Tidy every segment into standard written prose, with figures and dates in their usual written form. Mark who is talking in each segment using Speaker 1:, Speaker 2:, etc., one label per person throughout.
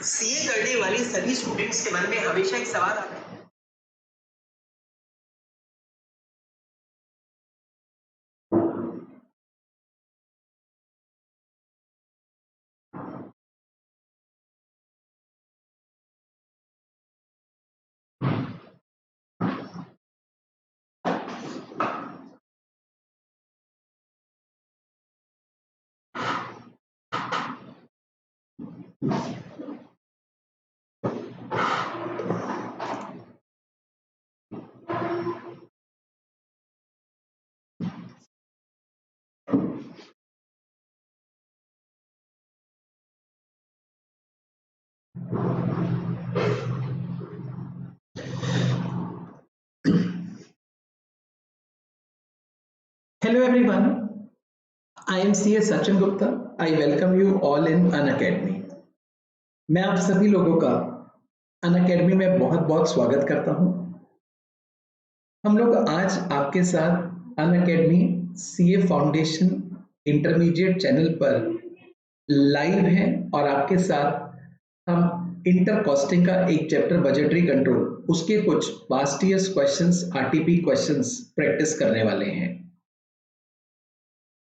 Speaker 1: CA करने वाले सभी स्टूडेंट्स के मन में हमेशा एक सवाल आता है।
Speaker 2: Hello everyone, I am CA Sachin Gupta. I welcome you all in Unacademy. मैं आप सभी लोगों का Unacademy में बहुत बहुत स्वागत करता हूं। हम लोग आज आपके साथ Unacademy CA foundation intermediate channel पर लाइव हैं और आपके साथ हम इंटर कॉस्टिंग का एक चैप्टर बजटरी कंट्रोल उसके कुछ past years questions RTP questions practice करने वाले हैं।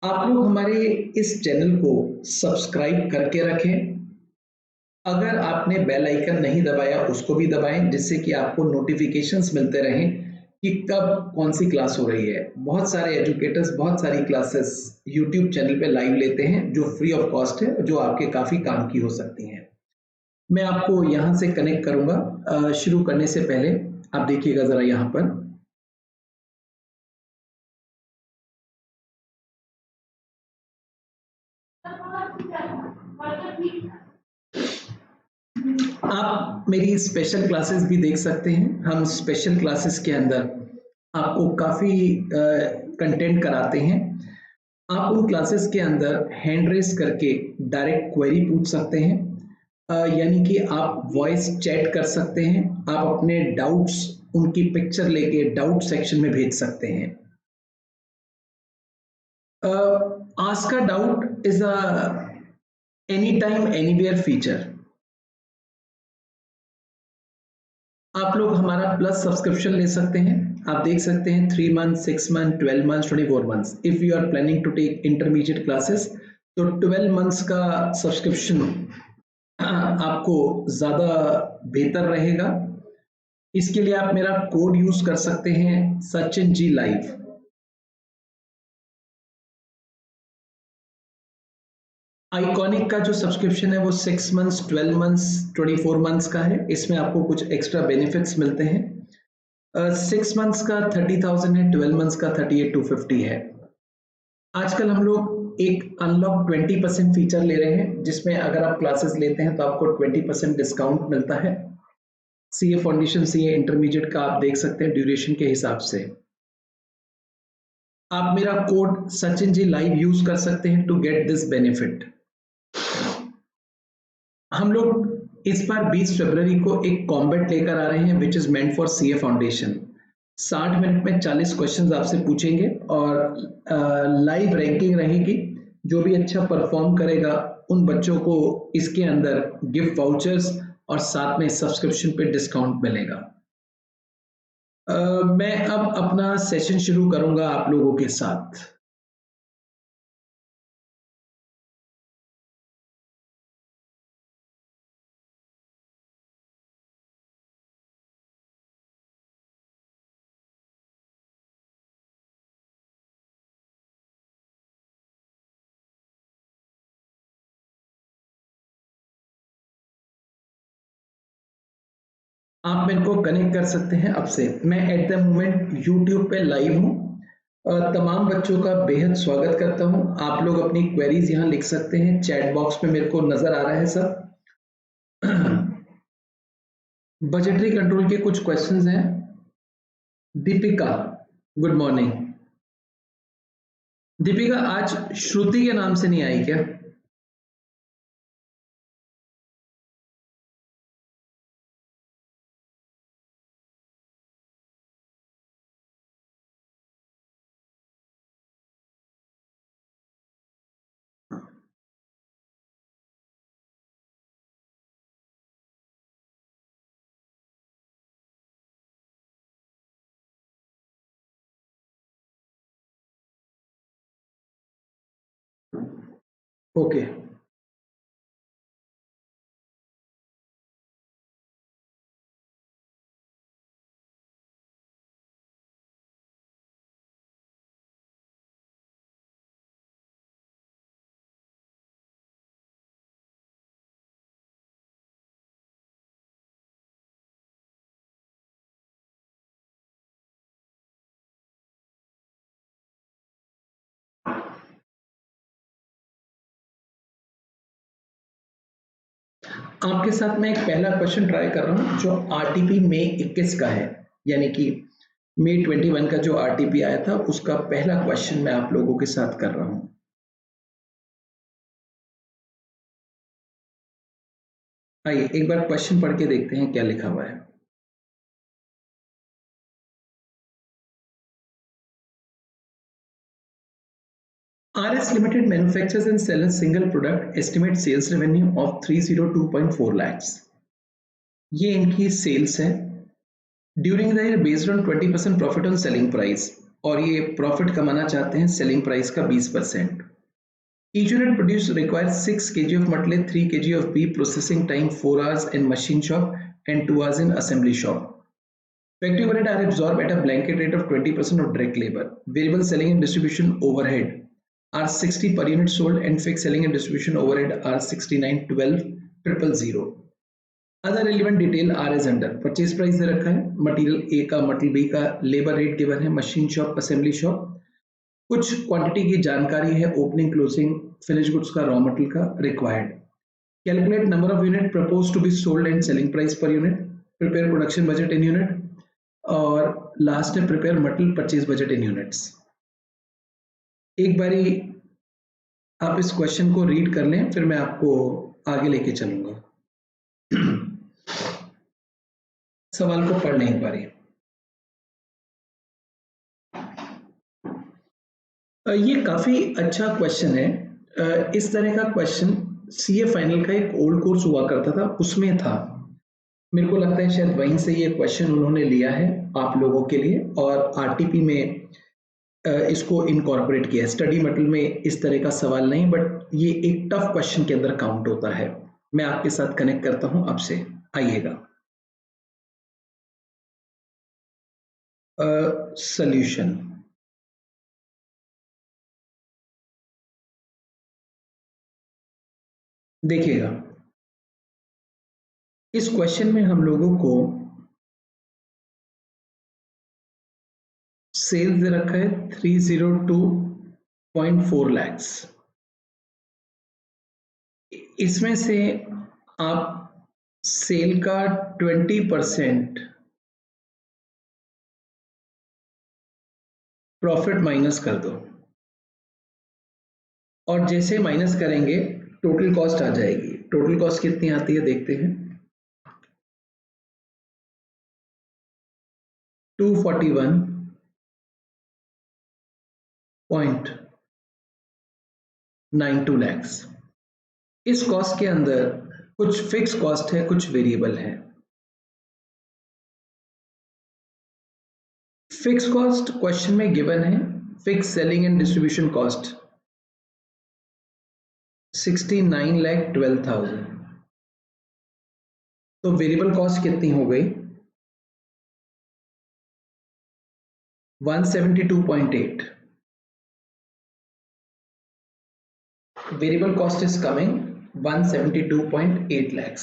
Speaker 2: आप लोग हमारे इस चैनल को सब्सक्राइब करके रखें। अगर आपने बेल आइकन नहीं दबाया उसको भी दबाएं जिससे कि आपको नोटिफिकेशंस मिलते रहें कि कब कौन सी क्लास हो रही है। बहुत सारे एजुकेटर्स बहुत सारी क्लासेस यूट्यूब चैनल पे लाइव लेते हैं जो फ्री ऑफ कॉस्ट है, जो आपके काफ़ी काम की हो सकती हैं। मैं आपको यहाँ से कनेक्ट करूँगा। शुरू करने से पहले आप देखिएगा ज़रा यहाँ पर आप मेरी स्पेशल क्लासेस भी देख सकते हैं। हम स्पेशल क्लासेस के अंदर आपको काफ़ी कंटेंट कराते हैं। आप उन क्लासेस के अंदर हैंड रेस करके डायरेक्ट क्वेरी पूछ सकते हैं, यानी कि आप वॉइस चैट कर सकते हैं। आप अपने डाउट्स उनकी पिक्चर लेके डाउट सेक्शन में भेज सकते हैं। Ask a doubt is a any time anywhere feature. आप लोग हमारा प्लस सब्सक्रिप्शन ले सकते हैं। आप देख सकते हैं 3 month 6 month 12 month 24 months. If you are planning to take intermediate classes तो 12 मंथ्स का सब्सक्रिप्शन आपको ज़्यादा बेहतर रहेगा। इसके लिए आप मेरा कोड यूज कर सकते हैं सचिन जी लाइव। आइकॉनिक का जो सब्सक्रिप्शन है वो 6 मंथ्स 12 मंथ्स 24 मंथ्स का है। इसमें आपको कुछ एक्स्ट्रा बेनिफिट्स मिलते हैं। 6 मंथ्स का 30,000 है, 12 मंथ्स का 38,250 है। आजकल हम लोग एक अनलॉक 20% फीचर ले रहे हैं जिसमें अगर आप क्लासेस लेते हैं तो आपको 20% डिस्काउंट मिलता है। सीए फाउंडेशन सीए इंटरमीडिएट का आप देख सकते हैं ड्यूरेशन के हिसाब से। आप मेरा code Sachin ji live use कर सकते हैं टू गेट दिस बेनिफिट। हम लोग इस बार 20 फरवरी को एक कॉम्बैट लेकर आ रहे हैं which is meant for CA foundation. 60 minute में 40 क्वेश्चंस आपसे पूछेंगे और लाइव रैंकिंग रहेगी। जो भी अच्छा परफॉर्म करेगा उन बच्चों को इसके अंदर गिफ्ट वाउचर्स और साथ में सब्सक्रिप्शन पे डिस्काउंट मिलेगा। मैं अब अपना सेशन शुरू करूंगा आप लोगों के साथ। आप मेरे को कनेक्ट कर सकते हैं अब से। मैं एट द मोमेंट यूट्यूब पे लाइव हूँ। तमाम बच्चों का बेहद स्वागत करता हूँ। आप लोग अपनी क्वेरीज यहाँ लिख सकते हैं। चैट बॉक्स में मेरे को नजर आ रहा है सब। बजटरी कंट्रोल के कुछ क्वेश्चंस हैं। Deepika, good morning. दीपिका आज श्रुति के नाम से नहीं आई क्या? ओके। आपके साथ मैं एक पहला क्वेश्चन ट्राई कर रहा हूँ जो आरटीपी मई 21 का है, यानी कि मई 21 का जो आरटीपी आया था उसका पहला क्वेश्चन मैं आप लोगों के साथ कर रहा हूँ। आइए एक बार क्वेश्चन पढ़ के देखते हैं क्या लिखा हुआ है। RS Limited manufactures and sells a single product, estimate sales revenue of 302.4 lakhs। ये इनकी सेल्स है during the year based on 20% profit on selling price, और ये प्रॉफिट कमाना चाहते हैं सेलिंग प्राइस का 20%। Each unit produced requires 6 kg of metal, 3 kg of beef, processing time 4 hours in machine shop and 2 hours in assembly shop. Factory overhead are absorbed at a blanket rate of 20% of direct labor. Variable selling and distribution overhead are 60 per unit sold and fixed selling and distribution overhead are 69 12 000। Other relevant detail are as under. Purchase price दे रखा है, material A का, material B का, labour rate given है, machine shop, assembly shop, कुछ quantity की जानकारी है, ओपनिंग क्लोजिंग फिनिश गुड्स का, रॉ मटेरियल का required. Calculate number of unit propose to be sold and selling price per unit, prepare production budget in unit, और last है prepare material purchase budget in units. एक बारी आप इस question को read कर लें, फिर मैं आपको आगे लेके चलूंगा। सवाल को पढ़ लें एक बारी। ये काफी अच्छा क्वेश्चन है। इस तरह का क्वेश्चन सीए फाइनल का एक ओल्ड कोर्स हुआ करता था, उसमें था। मेरे को लगता है शायद वहीं से ये क्वेश्चन उन्होंने लिया है आप लोगों के लिए, और आरटीपी में इसको इनकॉर्पोरेट किया है। स्टडी मटेरियल में इस तरह का सवाल नहीं, बट ये एक टफ क्वेश्चन के अंदर काउंट होता है। मैं आपके साथ कनेक्ट करता हूं अब से, आइएगा। सॉल्यूशन देखिएगा, इस क्वेश्चन में हम लोगों को सेल्स दे रखा है 302.4 लैक्स। इसमें से आप सेल का 20% प्रॉफिट माइनस कर दो, और जैसे माइनस करेंगे टोटल कॉस्ट आ जाएगी। टोटल कॉस्ट कितनी आती है देखते हैं, 241.92 लैक्स। इस कॉस्ट के अंदर कुछ फिक्स कॉस्ट है, कुछ वेरिएबल है। फिक्स कॉस्ट क्वेश्चन में गिवन है, fix selling and distribution cost 69,12,000। तो वेरिएबल कॉस्ट कितनी हो गई, 172.8। Variable cost is coming 172.8 lakhs.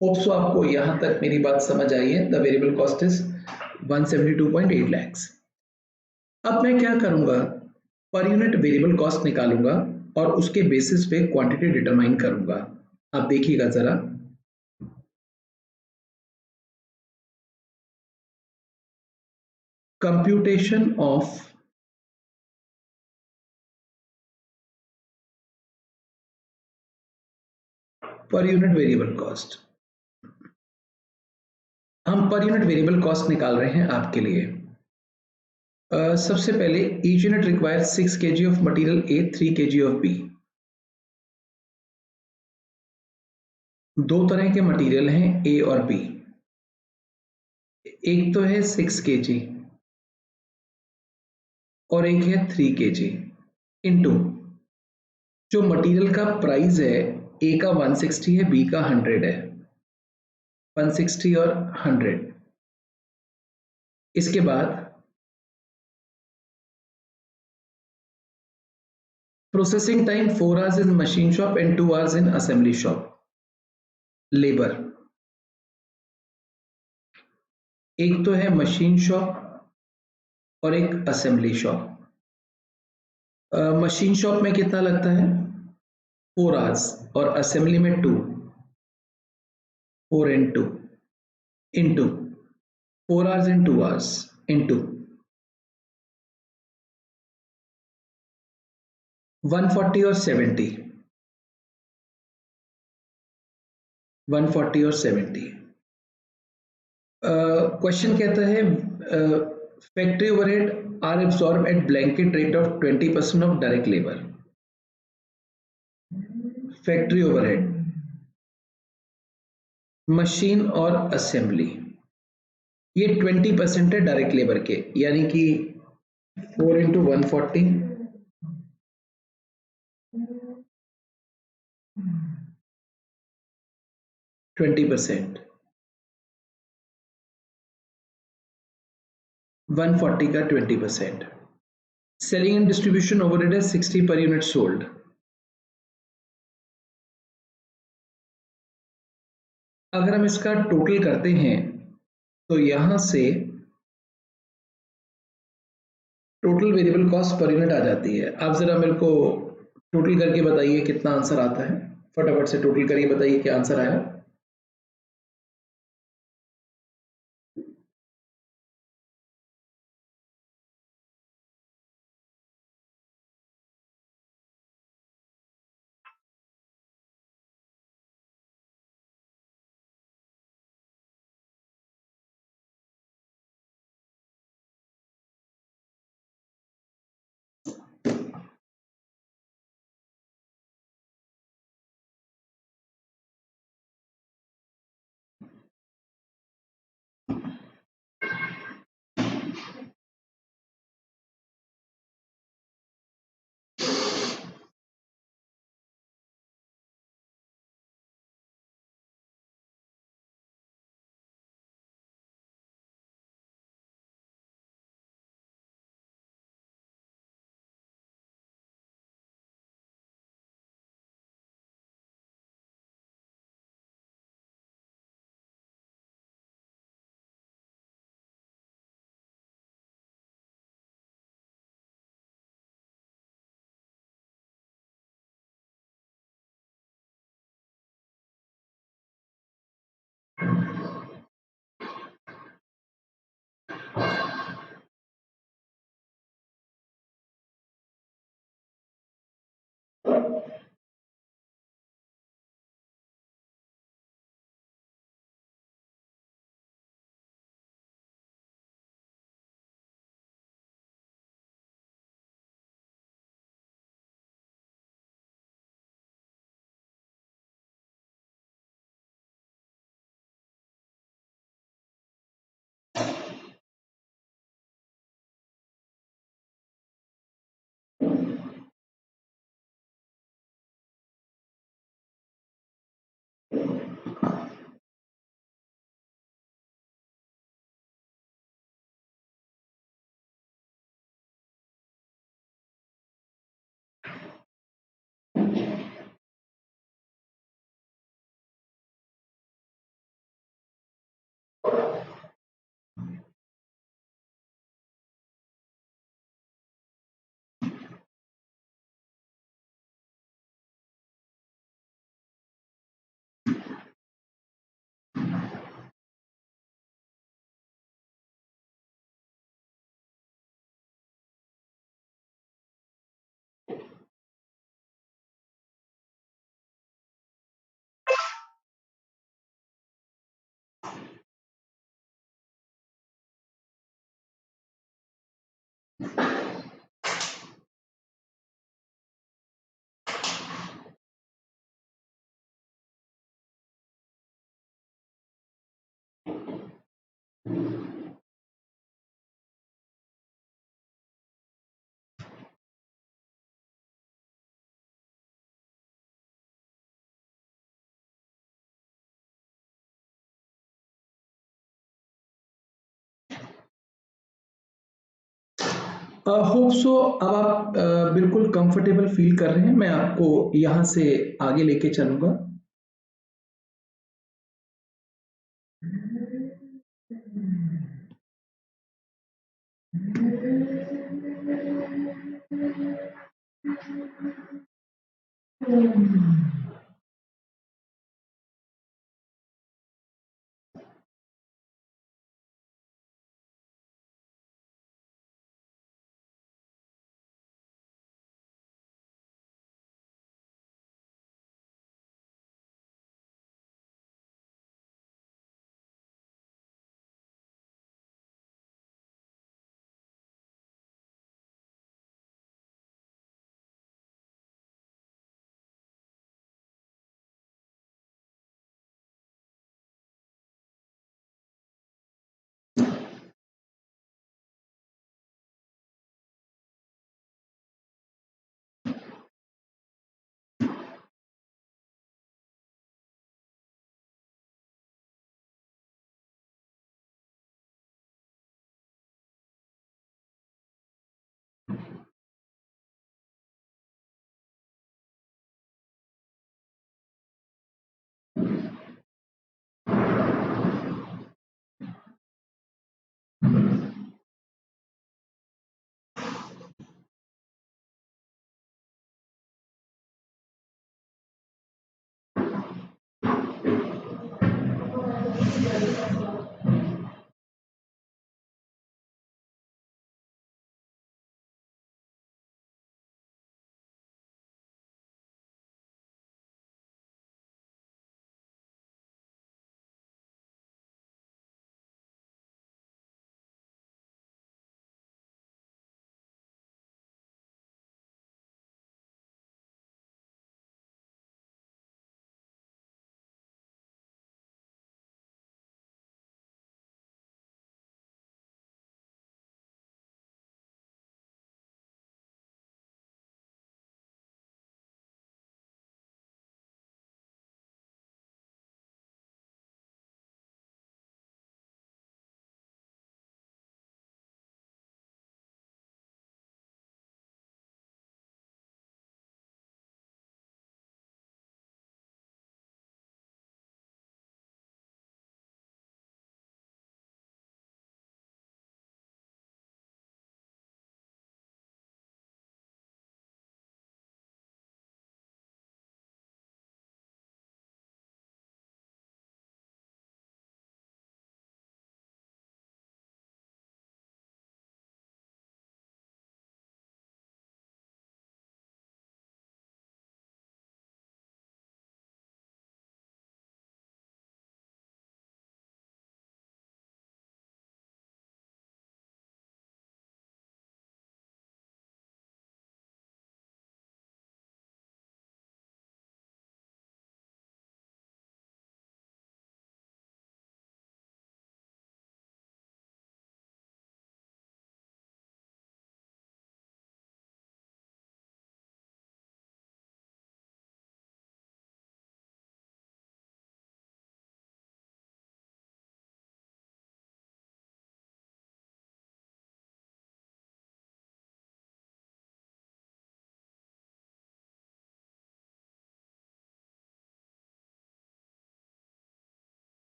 Speaker 2: Hope so आपको यहां तक मेरी बात समझ आई है। The variable cost is 172.8 lakhs. अब मैं क्या करूंगा, पर यूनिट वेरिएबल कॉस्ट निकालूंगा और उसके बेसिस पे क्वांटिटी डिटरमाइन करूंगा। आप देखिएगा जरा, computation of per unit variable cost. हम पर यूनिट वेरिएबल कॉस्ट निकाल रहे हैं आपके लिए। सबसे पहले each unit require 6 kg of material A, 3 kg of B. दो तरह के मटेरियल हैं ए और बी। एक तो है 6 kg और एक है 3 kg इनटू जो मटेरियल का प्राइस है, ए का 160 है, बी का 100 है, 160 और 100। इसके बाद processing time 4 hours in machine shop and 2 hours in assembly shop. Labour, एक तो है मशीन शॉप और एक असेंबली शॉप। मशीन शॉप में कितना लगता है? 4 आवर्स, और असेंबली में 2, 4 and 2 into 4 hours and 2 hours into 140 और 70, 140 और 70। क्वेश्चन कहता है factory overhead are absorb at blanket rate of 20% of direct labour. Factory overhead, machine और असेंबली, ये 20% है डायरेक्ट लेबर के, यानी कि 4 into 140, 20%, 140 का 20%। सेलिंग एंड डिस्ट्रीब्यूशन ओवरहेड है 60 पर यूनिट सोल्ड। अगर हम इसका टोटल करते हैं तो यहां से total variable cost per unit आ जाती है। आप जरा मेरे को टोटल करके बताइए कितना आंसर आता है, फटाफट से टोटल करके बताइए क्या आंसर आया। होप सो अब आप बिल्कुल कंफर्टेबल फील कर रहे हैं। मैं आपको यहाँ से आगे लेके चलूंगा।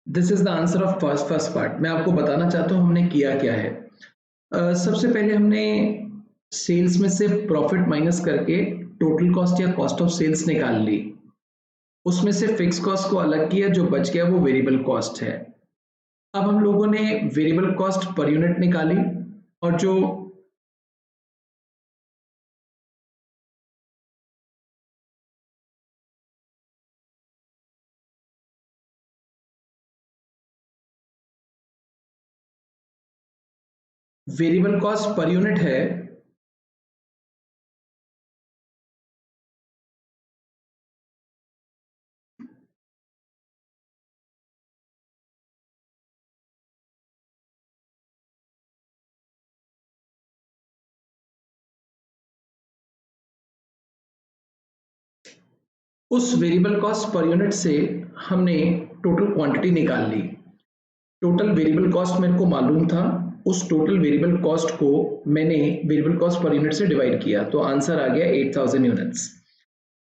Speaker 2: This is the answer of first part. मैं आपको बताना चाहता हूँ हमने किया क्या है। सबसे पहले हमने सेल्स में से प्रॉफिट माइनस करके टोटल कॉस्ट या कॉस्ट ऑफ सेल्स निकाल ली। उसमें से फिक्स कॉस्ट को अलग किया, जो बच गया वो वेरिएबल कॉस्ट है। अब हम लोगों ने वेरिएबल कॉस्ट पर यूनिट निकाली और जो वेरिएबल कॉस्ट पर यूनिट है उस वेरिएबल कॉस्ट पर यूनिट से हमने टोटल क्वांटिटी निकाल ली। टोटल वेरिएबल कॉस्ट मेरे को मालूम था, उस टोटल वेरिएबल कॉस्ट को मैंने वेरिएबल कॉस्ट पर यूनिट से डिवाइड किया तो आंसर आ गया 8000 यूनिट्स।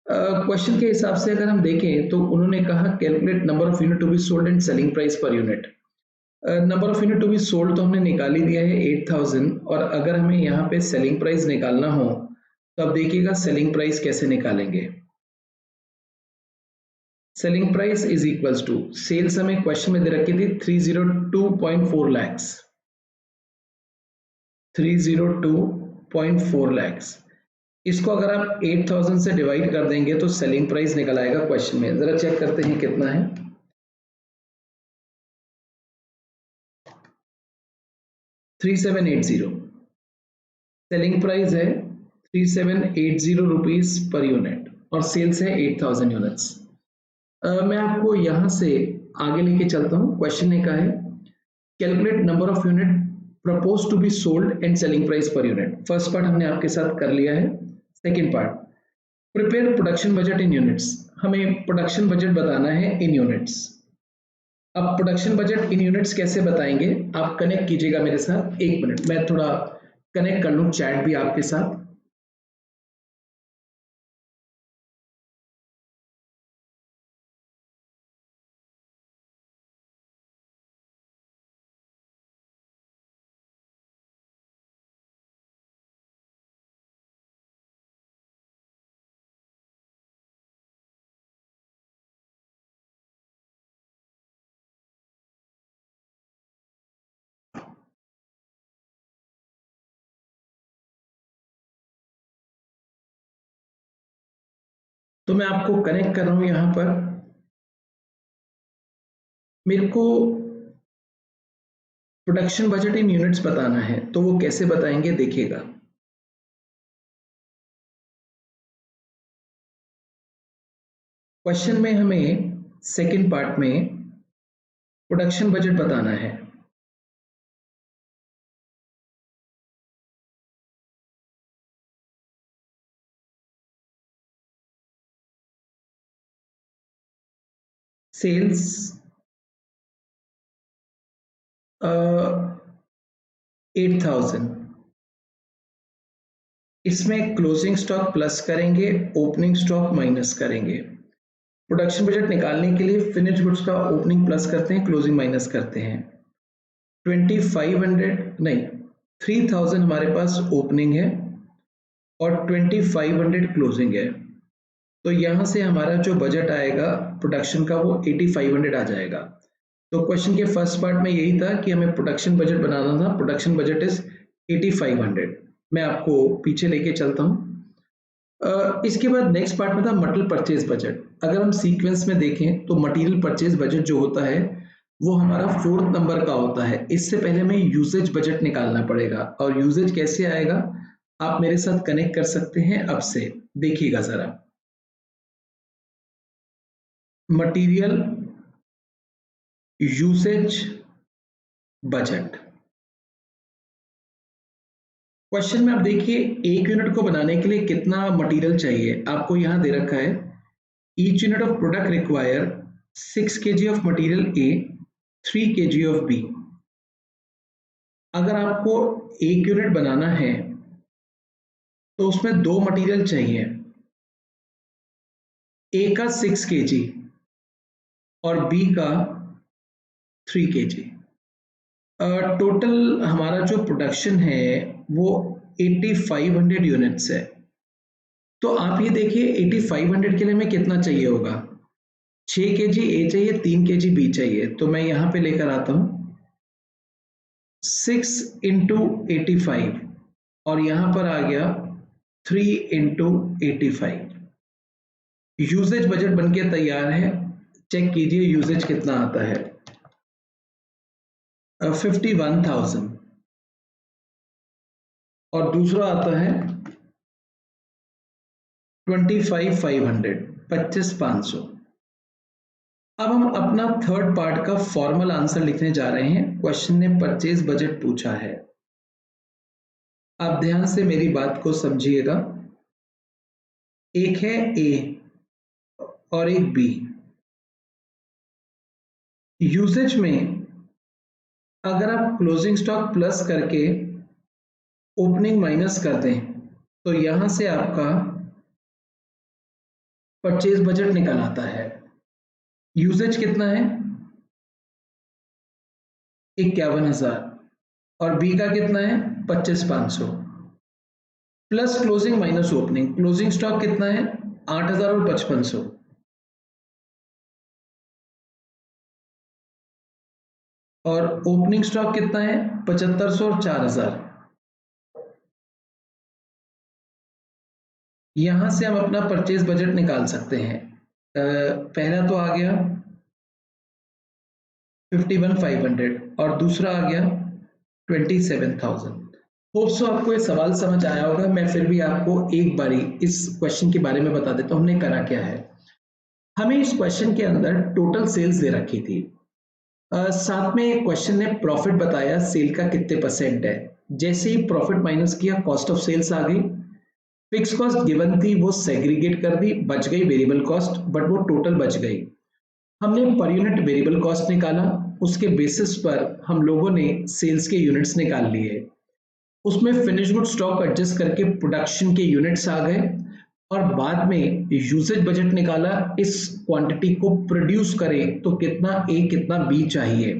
Speaker 2: क्वेश्चन के हिसाब से अगर हम देखें तो उन्होंने कहा calculate number of unit to be sold and selling price per unit. Number of unit to be sold तो हमने निकाल ही दिया है 8000, और अगर हमें यहाँ पे सेलिंग प्राइस निकालना हो तो अब देखिएगा सेलिंग प्राइस कैसे निकालेंगे। Selling price is equals to, sales हमें क्वेश्चन में दे रखी थी 302.4 लैक्स, 302.4 लैक्स। इसको अगर आप 8000 से डिवाइड कर देंगे तो सेलिंग प्राइस निकल आएगा क्वेश्चन में। जरा चेक करते हैं कितना है। 3780 सेलिंग प्राइस है, 3780 रुपीज पर यूनिट, और सेल्स है 8000 यूनिट्स। मैं आपको यहां से आगे लेके चलता हूं। क्वेश्चन ने कहा है calculate number of unit propose to be sold and selling price per unit. First part हमने आपके साथ कर लिया है। Second part, prepare production budget in units. हमें प्रोडक्शन बजट बताना है इन यूनिट्स। अब प्रोडक्शन बजट इन यूनिट्स कैसे बताएंगे, आप कनेक्ट कीजिएगा मेरे साथ। एक मिनट, मैं थोड़ा कनेक्ट कर लूं चैट भी आपके साथ। तो मैं आपको कनेक्ट कर रहा हूं यहां पर। मेरे को प्रोडक्शन बजट इन यूनिट्स बताना है, तो वो कैसे बताएंगे देखिएगा। क्वेश्चन में हमें सेकंड पार्ट में प्रोडक्शन बजट बताना है। सेल्स 8000, इसमें क्लोजिंग स्टॉक प्लस करेंगे, ओपनिंग स्टॉक माइनस करेंगे। प्रोडक्शन बजट निकालने के लिए फिनिश गुड्स का ओपनिंग प्लस करते हैं, क्लोजिंग माइनस करते हैं। 2500 नहीं, 3000 हमारे पास ओपनिंग है और 2500 क्लोजिंग है, तो यहां से हमारा जो बजट आएगा प्रोडक्शन का वो 8500 आ जाएगा। तो क्वेश्चन के फर्स्ट पार्ट में यही था कि हमें प्रोडक्शन बजट बनाना था। Production budget is 8500। मैं आपको पीछे लेके चलता हूं। इसके बाद नेक्स्ट पार्ट में था मटेरियल परचेज बजट। अगर हम सीक्वेंस में देखें तो मटेरियल परचेज बजट जो होता है वो हमारा 4th नंबर का होता है। इससे पहले हमें यूजेज बजट निकालना पड़ेगा, और यूजेज कैसे आएगा आप मेरे साथ कनेक्ट कर सकते हैं। अब से देखिएगा जरा, मटेरियल यूसेज बजट। क्वेश्चन में आप देखिए, एक यूनिट को बनाने के लिए कितना मटेरियल चाहिए आपको यहां दे रखा है। Each unit of product require 6 kg of material A, 3 kg of B. अगर आपको एक यूनिट बनाना है तो उसमें दो मटेरियल चाहिए, ए का 6 kg और बी का 3 kg। टोटल हमारा जो प्रोडक्शन है वो 8500 यूनिट्स है। तो आप ये देखिए 8500 के लिए हमें कितना चाहिए होगा। 6 kg ए चाहिए, 3 kg बी चाहिए। तो मैं यहां पे लेकर आता हूं 6 इंटू 85, और यहां पर आ गया 3 इंटू 85। यूजेज बजट बनके तैयार है। चेक कीजिए यूजेज कितना आता है। 51,000। और दूसरा आता है 25,500, 25,500। अब हम अपना थर्ड पार्ट का फॉर्मल आंसर लिखने जा रहे हैं। क्वेश्चन ने परचेज बजट पूछा है। आप ध्यान से मेरी बात को समझिएगा। एक है ए और एक बी। यूसेज में अगर आप क्लोजिंग स्टॉक प्लस करके ओपनिंग माइनस कर दें तो यहां से आपका परचेज बजट निकल आता है। यूसेज कितना है? 51,000 और बी का कितना है? 25,500 plus closing minus opening. Closing stock कितना है? 8,000 और 5,500 और ओपनिंग स्टॉक कितना है? 7,500 और 4,000। यहां से हम अपना परचेज बजट निकाल सकते हैं। पहला तो आ गया 51,500 और दूसरा आ गया 27,000। होप सो आपको ये सवाल समझ आया होगा। मैं फिर भी आपको एक बारी इस क्वेश्चन के बारे में बता देता हूं हमने करा क्या है। हमें इस क्वेश्चन के अंदर टोटल सेल्स दे रखी थी। साथ में क्वेश्चन ने प्रॉफिट बताया सेल का कितने परसेंट है। जैसे ही प्रॉफिट माइनस किया कॉस्ट ऑफ सेल्स आ गई। फिक्स कॉस्ट गिवन थी वो सेग्रीगेट कर दी, बच गई वेरिएबल कॉस्ट, बट वो टोटल बच गई। हमने पर यूनिट वेरिएबल कॉस्ट निकाला। उसके बेसिस पर हम लोगों ने सेल्स के यूनिट्स निकाल लिए। उसमें फिनिश गुड स्टॉक एडजस्ट करके प्रोडक्शन के यूनिट्स आ गए और बाद में यूसेज बजट निकाला। इस क्वांटिटी को प्रोड्यूस करें तो कितना ए कितना बी चाहिए,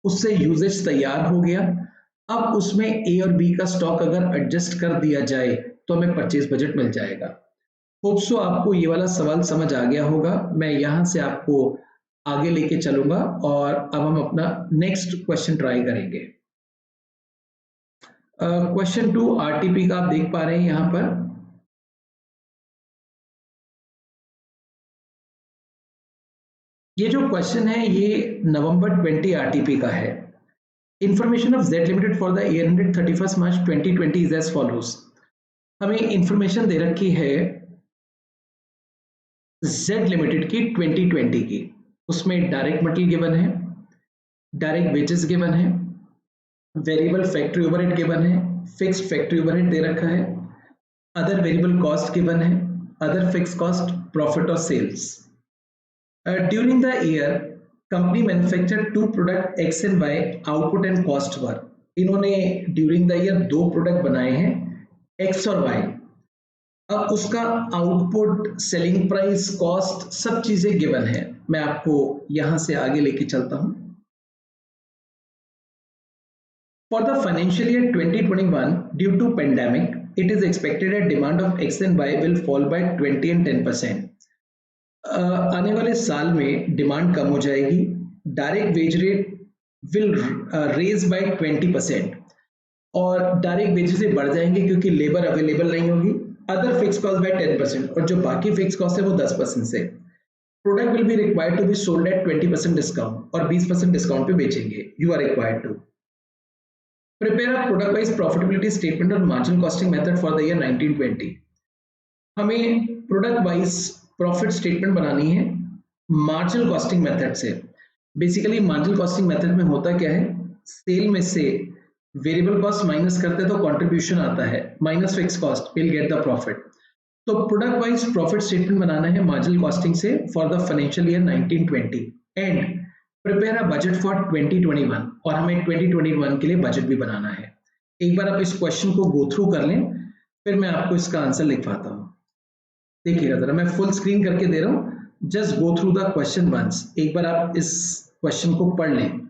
Speaker 2: उससे यूसेज तैयार हो गया। अब उसमें ए और बी का स्टॉक अगर एडजस्ट कर दिया जाए तो हमें परचेज बजट मिल जाएगा। होप सो आपको ये वाला सवाल समझ आ गया होगा। मैं यहां से आपको आगे लेके चलूंगा और अब हम अपना नेक्स्ट क्वेश्चन ट्राई करेंगे। क्वेश्चन 2 आरटीपी का आप देख पा रहे हैं यहां पर। ये जो क्वेश्चन है ये नवंबर 20 आरटीपी का है। Information of Z limited for the year ended 31 March 2020 is as follows. हमें इंफॉर्मेशन दे रखी है जेड लिमिटेड की 2020 की। उसमें डायरेक्ट मटेरियल गिवन है, डायरेक्ट वेजेस गिवन है, वेरिएबल फैक्ट्री ओवरहेड गिवन है, फिक्स्ड फैक्ट्री ओवरहेड दे रखा है, अदर वेरिएबल कॉस्ट गिवन है, अदर फिक्स कॉस्ट, प्रॉफिट और sales. During the year, company manufactured two product X and Y, output and cost were। इन्होंने during the year दो product बनाए हैं X और Y। अब उसका आउटपुट, सेलिंग प्राइस, कॉस्ट सब चीजें गिवन है। मैं आपको यहां से आगे लेके चलता हूं। For the financial year 2021, due to pandemic, it is expected that demand of X and Y will fall by 20 and 10%। आने वाले साल में डिमांड कम हो जाएगी। Direct wage rate will raise by 20% और डायरेक्ट वेजेस से बढ़ जाएंगे क्योंकि लेबर अवेलेबल नहीं होगी। अदर फिक्स कॉस्ट बाय 10% और जो बाकी फिक्स कॉस्ट है वो 10% से। Product will be required to be sold at 20% discount और 20% डिस्काउंट पे बेचेंगे। You are required to prepare a product wise profitability statement और margin costing method for the year 1920। हमें प्रोडक्ट वाइज प्रॉफिट स्टेटमेंट बनानी है मार्जिनल कॉस्टिंग मेथड से। Basically marginal costing method में होता क्या है, सेल में से वेरिएबल कॉस्ट माइनस करते हैं तो कंट्रीब्यूशन आता है, minus fix cost will get the profit. तो प्रोडक्ट वाइज प्रॉफिट स्टेटमेंट बनाना है मार्जिनल कॉस्टिंग से for the financial year 1920 and prepare a budget for 2021 और हमें 2021 के लिए बजट भी बनाना है। एक बार आप इस क्वेश्चन को गो थ्रू कर लें फिर मैं आपको इसका आंसर लिखवाता हूं। देखिएगा जरा, मैं फुल स्क्रीन करके दे रहा हूं, just go through the question once. एक बार आप इस क्वेश्चन को पढ़ लें।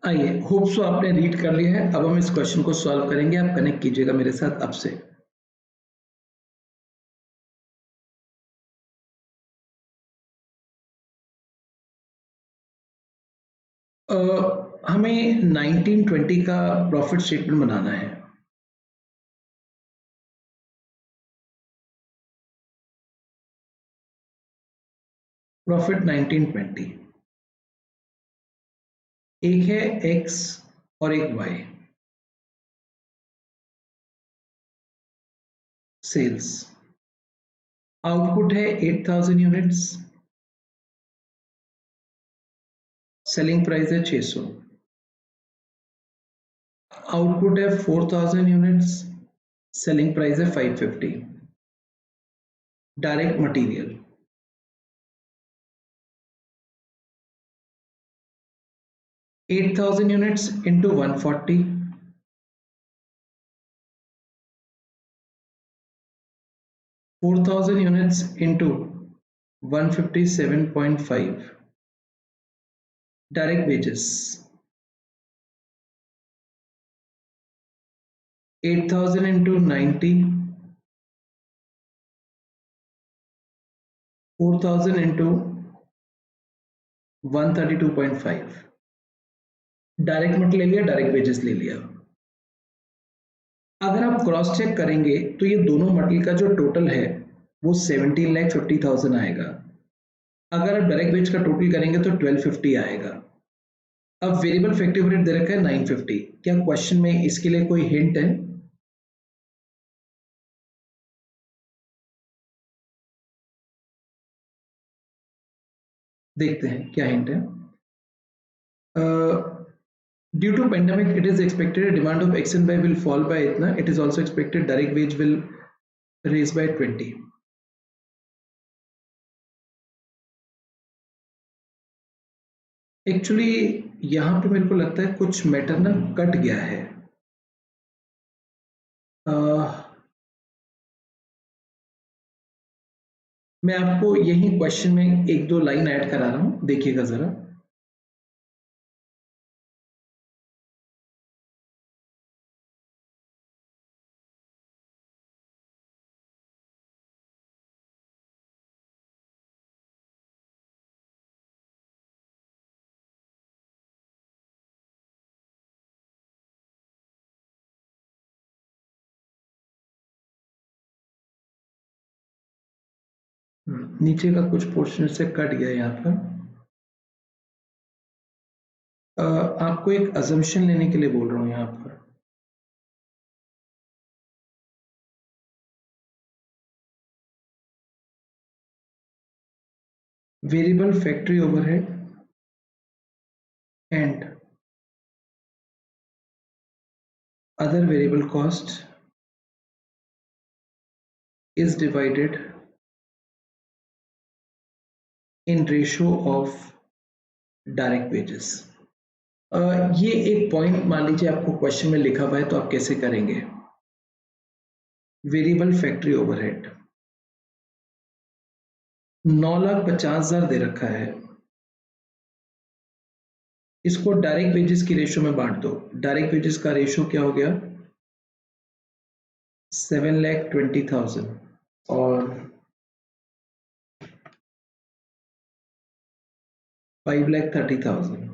Speaker 2: आइए, होप सो आपने रीड कर लिया है। अब हम इस क्वेश्चन को सॉल्व करेंगे। आप कनेक्ट कीजिएगा मेरे साथ अब से। हमें 1920 का प्रॉफिट स्टेटमेंट बनाना है। प्रॉफिट 1920, एक है एक्स और एक वाई। सेल्स आउटपुट है 8000 यूनिट्स, सेलिंग प्राइस है 600। आउटपुट है 4000 यूनिट्स, सेलिंग प्राइस है 550। Direct material 8000 units into 140, 4000 units into 157.5. Direct wages 8000 into 90, 4000 into 132.5. Direct मट ले लिया, डायरेक्ट वेजेस ले लिया। अगर आप क्रॉस चेक करेंगे तो ये दोनों मटेरियल का जो टोटल है वो 17,50,000 आएगा। अगर आप डायरेक्ट वेज का टोटल करेंगे तो 1250 आएगा। अब वेरिएबल फैक्टरी रेट दे रखा है 950। क्या क्वेश्चन में इसके लिए कोई हिंट है? देखते हैं क्या हिंट है। Due to pandemic, it is expected a demand of X and Y will fall by itna. It is also expected direct wage will raise by 20. Actually यहाँ पे मेरे को लगता है कुछ मैटर ना कट गया है। मैं आपको यही क्वेश्चन में एक दो लाइन ऐड करा रहा हूँ, देखिएगा जरा। नीचे का कुछ पोर्शन से कट गया यहाँ पर। आपको एक अजम्पशन लेने के लिए बोल रहा हूँ यहाँ पर। Variable factory overhead and other variable cost is divided in ratio of direct wages. ये एक पॉइंट मान लीजिए आपको क्वेश्चन में लिखा हुआ है तो आप कैसे करेंगे। वेरिएबल फैक्ट्री ओवरहेड 9,50,000 दे रखा है, इसको डायरेक्ट वेजेस की रेशियो में बांट दो। डायरेक्ट वेजेस का रेशियो क्या हो गया? 7,20,000 और 5,30,000।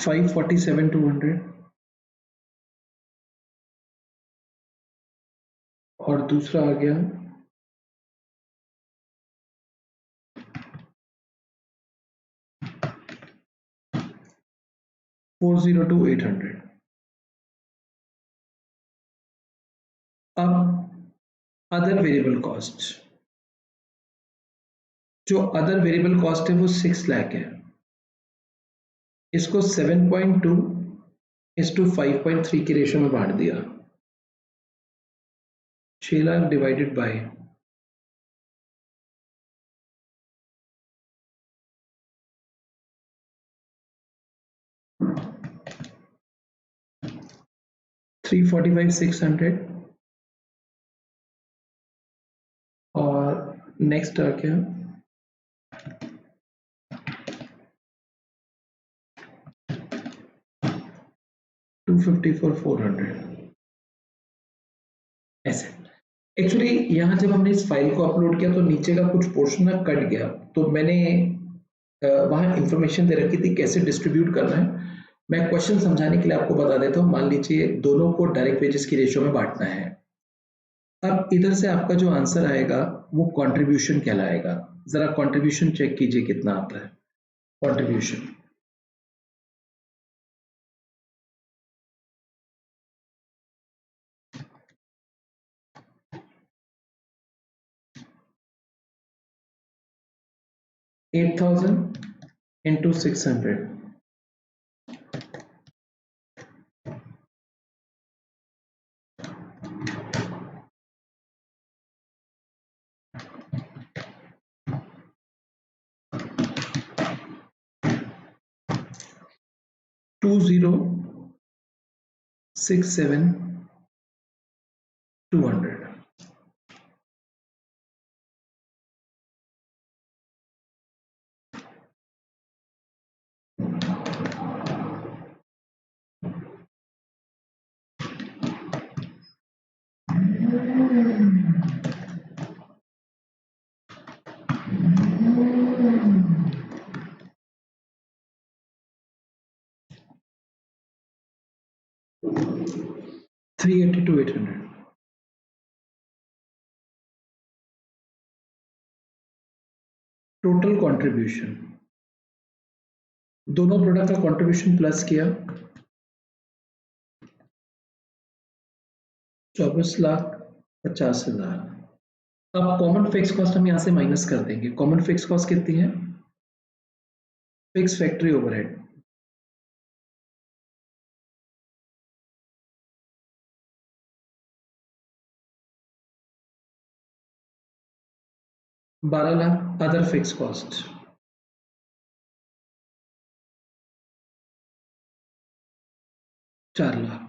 Speaker 2: 547,200 और दूसरा आ गया 402,800। अब अदर वेरिएबल कॉस्ट, जो अदर वेरिएबल कॉस्ट है वो 6 लाख है, इसको 7.2:5.3 की रेशियो में बांट दिया। 6 लाख डिवाइडेड बाय 345,600 नेक्स्ट आ गया 250 फॉर 400 ऐसे। एक्चुअली यहाँ जब हमने इस फाइल को अपलोड किया तो नीचे का कुछ पोर्शन ना कट गया, तो मैंने वहाँ इंफॉर्मेशन दे रखी थी कैसे डिस्ट्रीब्यूट करना है। मैं क्वेश्चन समझाने के लिए आपको बता देता हूँ। मान लीजिए दोनों को डायरेक्ट वेजेस की रेशियो में बांटना है। अब इधर से आपका जो आंसर आएगा वो कंट्रीब्यूशन कहलाएगा। जरा कंट्रीब्यूशन चेक कीजिए कितना आता है contribution. $8,000 into 600 2067 200 380 to 800 total contribution. दोनों प्रोडक्ट का कंट्रीब्यूशन प्लस किया 24,50,000। अब कॉमन फिक्स कॉस्ट हम यहाँ से माइनस कर देंगे। कॉमन फिक्स कॉस्ट कितनी है? Fix factory overhead 12 lakh. Other fix cost 4 lakh.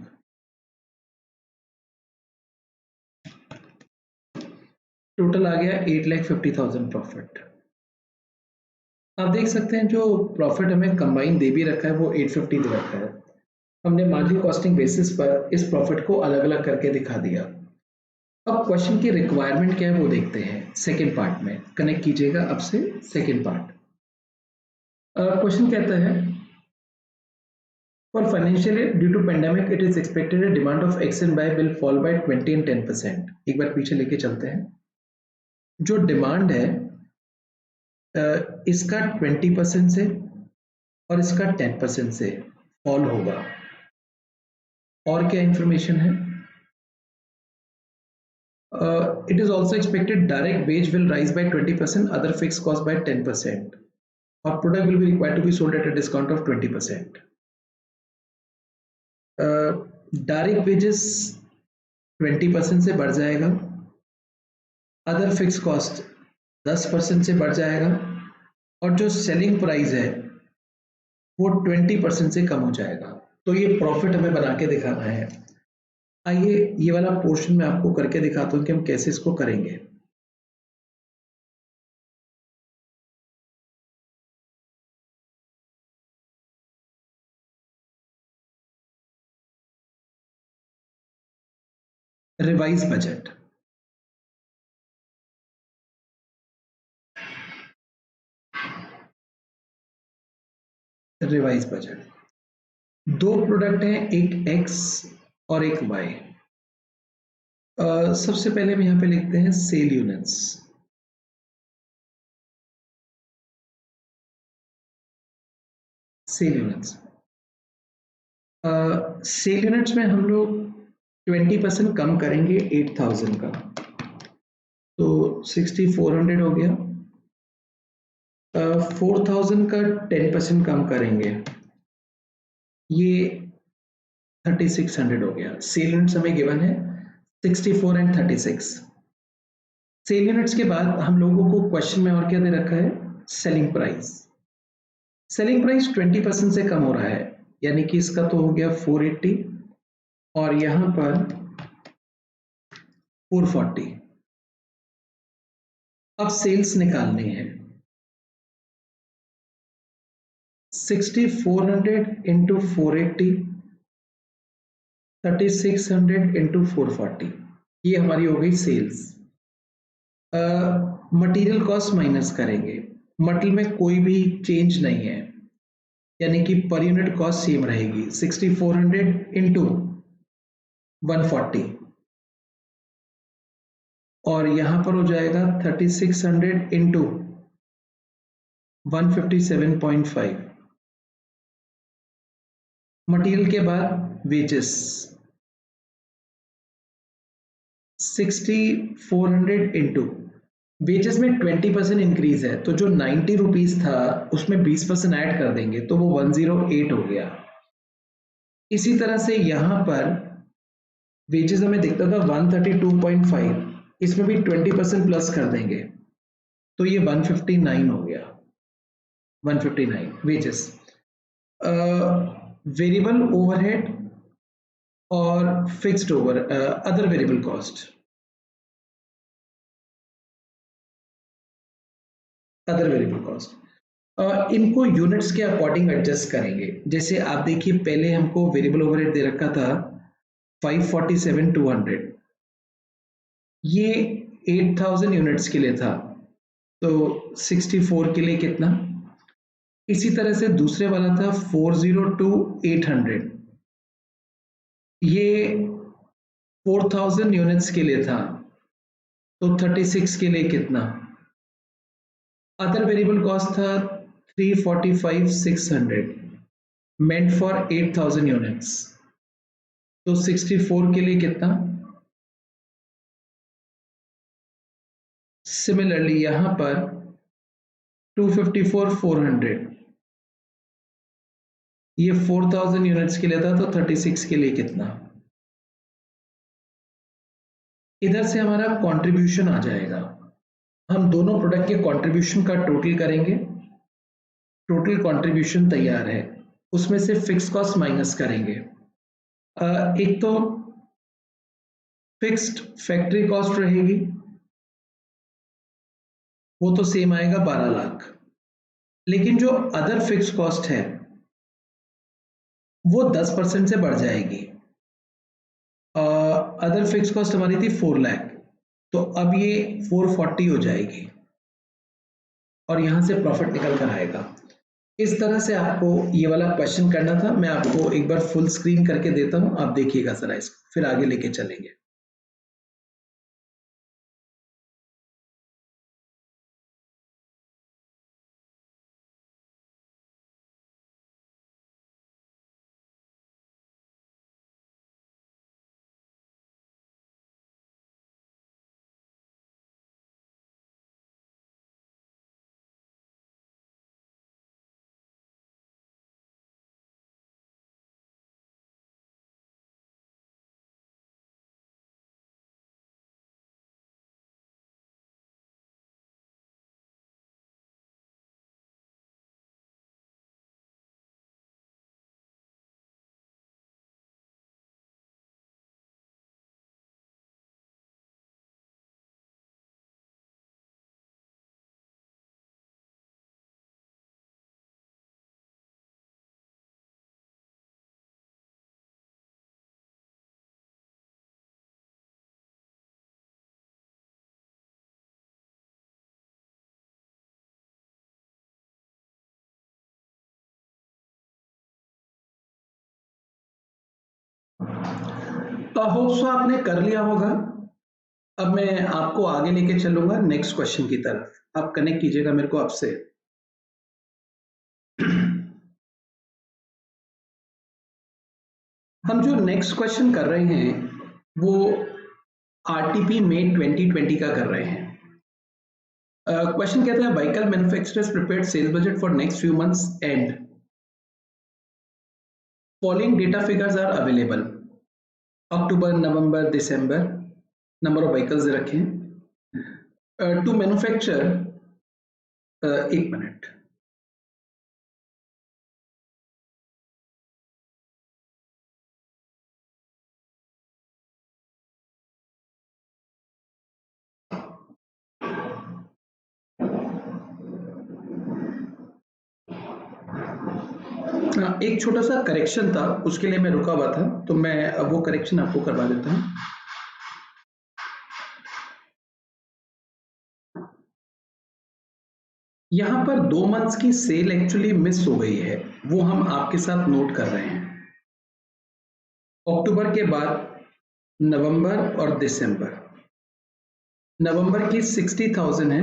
Speaker 2: Total आ गया 8,50,000 प्रॉफिट। आप देख सकते हैं जो प्रॉफिट हमें कंबाइन दे भी रखा है वो 850 दे रखा है। हमने मार्जिन कॉस्टिंग बेसिस पर इस प्रॉफिट को अलग अलग करके दिखा दिया। अब क्वेश्चन की रिक्वायरमेंट क्या है वो देखते हैं सेकेंड पार्ट में। कनेक्ट कीजिएगा अब से सेकेंड पार्ट। क्वेश्चन कहता है for financial year due to pandemic it is expected a demand of X and Y will fall by 20 and 10%। एक बार पीछे लेके चलते हैं। जो डिमांड है इसका 20% से और इसका 10% से फॉल होगा। और क्या इंफॉर्मेशन है? It is also expected direct wage will rise by 20%, other fixed cost by 10%, or product will be required to be sold at a discount of 20%. Direct wages 20% से बढ़ जाएगा, अदर फिक्स कॉस्ट 10% से बढ़ जाएगा, और जो selling price है वो 20% से कम हो जाएगा। तो ये प्रॉफिट हमें बना के दिखाना है। आइए ये वाला पोर्शन मैं आपको करके दिखाता हूँ कि हम कैसे इसको करेंगे। Revise budget. रिवाइज बजट, दो प्रोडक्ट हैं, एक X और एक Y। सबसे पहले हम यहाँ पे लिखते हैं sale units. Sale units sale units में हम लोग 20% कम करेंगे 8,000 का, तो 6,400 हो गया। 4,000 का 10% कम करेंगे, ये 3,600 हो गया। सेल यूनिट्स हमें गिवन है 64 एंड 36। सेल यूनिट्स के बाद हम लोगों को क्वेश्चन में और क्या दे रखा है? Selling price. सेलिंग प्राइस 20% से कम हो रहा है, यानी कि इसका तो हो गया 480 और यहां पर 440। अब सेल्स निकालनी है। 6400 इंटू 480, 3600 इंटू 440, ये हमारी हो गई सेल्स। मटेरियल कॉस्ट माइनस करेंगे, मटेरियल में कोई भी चेंज नहीं है, यानी कि पर यूनिट कॉस्ट सेम रहेगी। 6400 इंटू 140 और यहां पर हो जाएगा 3600 इंटू 157.5। मटेरियल के बाद वेजेस 6400 इंटू वेजेस में 20% इंक्रीज है, तो जो 90 रुपीज था उसमें 20% ऐड कर देंगे तो वो 108 हो गया। इसी तरह से यहां पर वेजेस हमें दिखता था 132.5, इसमें भी 20% प्लस कर देंगे तो ये 159 हो गया। 159 वेजेस। वेरिएबल ओवरहेड और fixed over other variable cost, other variable cost इनको यूनिट्स के अकॉर्डिंग एडजस्ट करेंगे। जैसे आप देखिए पहले हमको वेरिएबल ओवरहेड दे रखा था 547,200, ये 8000 यूनिट्स के लिए था, तो 64 के लिए कितना। इसी तरह से दूसरे वाला था 402,800, ये 4000 यूनिट्स के लिए था, तो 36 के लिए कितना। अदर वेरिएबल कॉस्ट था 345,600 मेंट फॉर 8000 यूनिट्स, तो 64 के लिए कितना। सिमिलरली यहां पर 254,400, ये 4000 यूनिट्स के लिए था, तो 36 के लिए कितना। इधर से हमारा कंट्रीब्यूशन आ जाएगा, हम दोनों प्रोडक्ट के कंट्रीब्यूशन का टोटल करेंगे। टोटल कंट्रीब्यूशन तैयार है, उसमें से फिक्स कॉस्ट माइनस करेंगे। एक तो फिक्स्ड फैक्ट्री कॉस्ट रहेगी, वो तो सेम आएगा 12 लाख, लेकिन जो अदर फिक्स कॉस्ट है वो 10% से बढ़ जाएगी। अदर फिक्स कॉस्ट हमारी थी 4 लाख, तो अब ये 440 हो जाएगी और यहां से प्रॉफिट निकल कर आएगा। इस तरह से आपको ये वाला क्वेश्चन करना था। मैं आपको एक बार फुल स्क्रीन करके देता हूं, आप देखिएगा जरा इसको, फिर आगे लेके चलेंगे। तो होप सो आपने कर लिया होगा। अब मैं आपको आगे लेके चलूंगा नेक्स्ट क्वेश्चन की तरफ, आप कनेक्ट कीजिएगा मेरे को आपसे। हम जो नेक्स्ट क्वेश्चन कर रहे हैं वो आरटीपी मई 2020 का कर रहे हैं। क्वेश्चन कहता है vehicle manufacturers prepared sales budget for next few months and following data figures are available. October, November, December, number of vehicles रखें टू मैन्युफैक्चर। एक मिनट, एक छोटा सा करेक्शन था, उसके लिए मैं रुका हुआ था, तो मैं अब वो करेक्शन आपको करवा देता हूँ। यहाँ पर 2 मंथ्स की सेल एक्चुअली मिस हो गई है, वो हम आपके साथ नोट कर रहे हैं। अक्टूबर के बाद नवंबर और दिसंबर। नवंबर की 60,000 है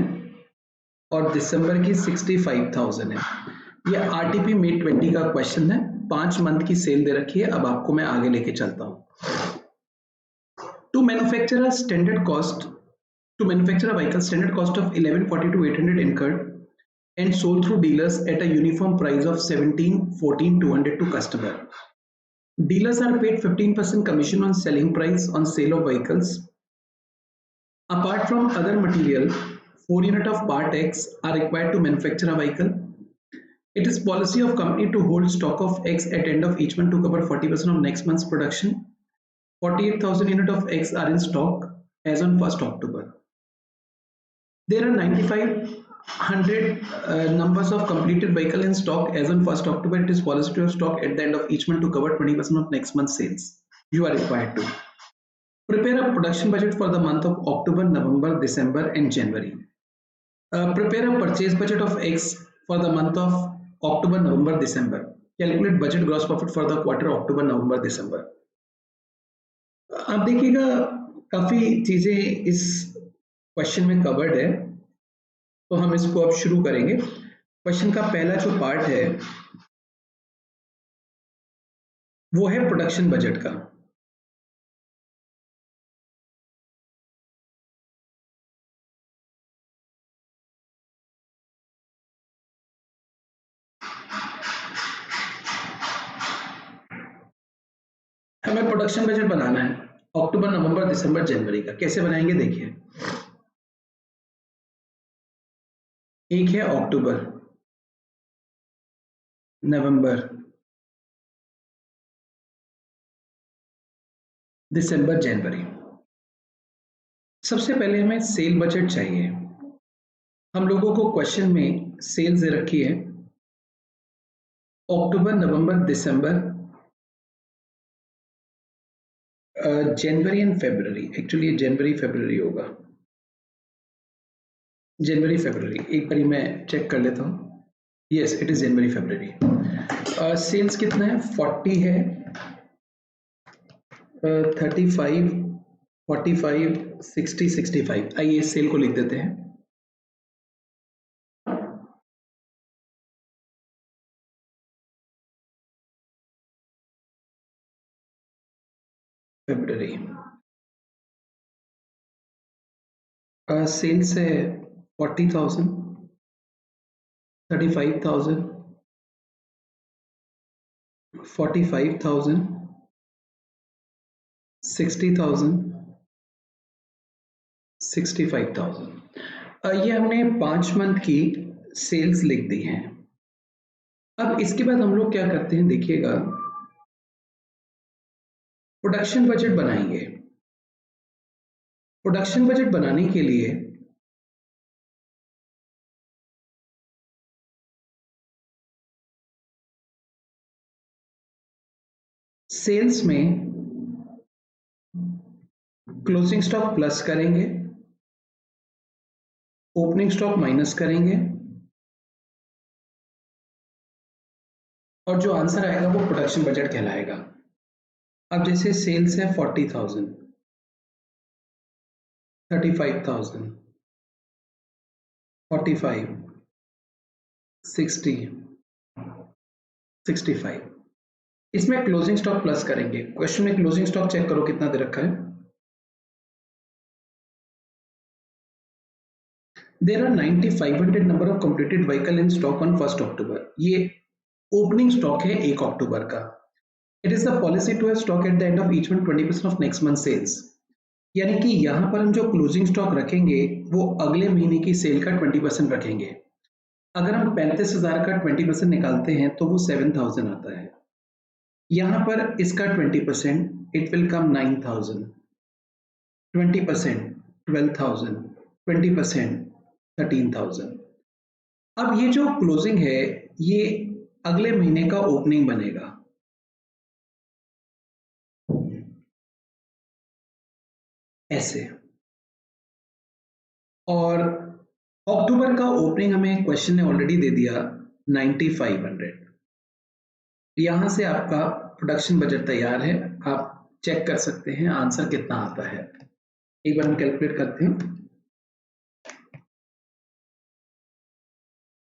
Speaker 2: और दिसंबर की 65,000 है। ये आरटीपी मे 20 का क्वेश्चन है, 5 मंथ की सेल दे रखी है। अब आपको मैं आगे लेके चलता हूँ। To manufacture a vehicle, standard cost of 1140 to 800 incurred and sold through dealers at a uniform price of 1714,200 to customer. Dealers are paid 15% commission on selling price on sale of vehicles. Apart from other material, 4 units of part X are required to manufacture a vehicle. It is policy of company to hold stock of X at end of each month to cover 40% of next month's production. 48,000 units of X are in stock as on 1st October. There are 9,500 numbers of completed vehicle in stock as on 1st October. It is policy to have stock at the end of each month to cover 20% of next month's sales. You are required to prepare a production budget for the month of October, November, December and January. Prepare a purchase budget of X for the month of October, November, December. Calculate budget gross profit for the quarter October, November, December. आप देखिएगा काफी चीजें इस question में covered है, तो हम इसको अब शुरू करेंगे। क्वेश्चन का पहला जो पार्ट है वो है प्रोडक्शन बजट का। हमें प्रोडक्शन बजट बनाना है अक्टूबर, नवंबर, दिसंबर, जनवरी का। कैसे बनाएंगे देखिए, एक है अक्टूबर, नवंबर, दिसंबर, जनवरी। सबसे पहले हमें सेल बजट चाहिए। हम लोगों को क्वेश्चन में सेल्स दे रखी है अक्टूबर, November, December, January and February. Actually ये जनवरी फरवरी होगा, जनवरी फरवरी। एक बारी मैं चेक कर लेता हूँ। Yes, it is January February. Sales कितना है? 40 है, 35, 45, 60, 65। आइए इस सेल को लिख देते हैं। फरवरी सेल्स है 40,000, 35,000, 45,000, 60,000, 65,000। ये हमने 5 मंथ की सेल्स लिख दी हैं। अब इसके बाद हम लोग क्या करते हैं देखिएगा, प्रोडक्शन बजट बनाएंगे। प्रोडक्शन बजट बनाने के लिए सेल्स में क्लोजिंग स्टॉक प्लस करेंगे, ओपनिंग स्टॉक माइनस करेंगे और जो आंसर आएगा वो प्रोडक्शन बजट कहलाएगा। अब जैसे सेल्स है 40,000, 35,000, 45, 60, 65, इसमें क्लोजिंग स्टॉक प्लस करेंगे। क्वेश्चन में क्लोजिंग स्टॉक चेक करो कितना दे रखा है। There are 9,500 number of completed vehicle in stock on 1st October। ये ओपनिंग स्टॉक है 1 अक्टूबर का। It is the policy to have stock at the end of each month 20% of next month sales. यानी कि यहाँ पर हम जो क्लोजिंग स्टॉक रखेंगे वो अगले महीने की सेल का 20% रखेंगे। अगर हम 35,000 का 20% निकालते हैं तो वो 7,000 आता है। यहाँ पर इसका 20%, इट विल कम 9,000, 20% 12,000, 20% 13,000। अब ये जो क्लोजिंग है ये अगले महीने का ओपनिंग बनेगा। ऐसे। और अक्टूबर का ओपनिंग हमें क्वेश्चन ने ऑलरेडी दे दिया 9500। यहां से आपका प्रोडक्शन बजट तैयार है, आप चेक कर सकते हैं आंसर कितना आता है। एक बार हम कैलकुलेट करते हैं।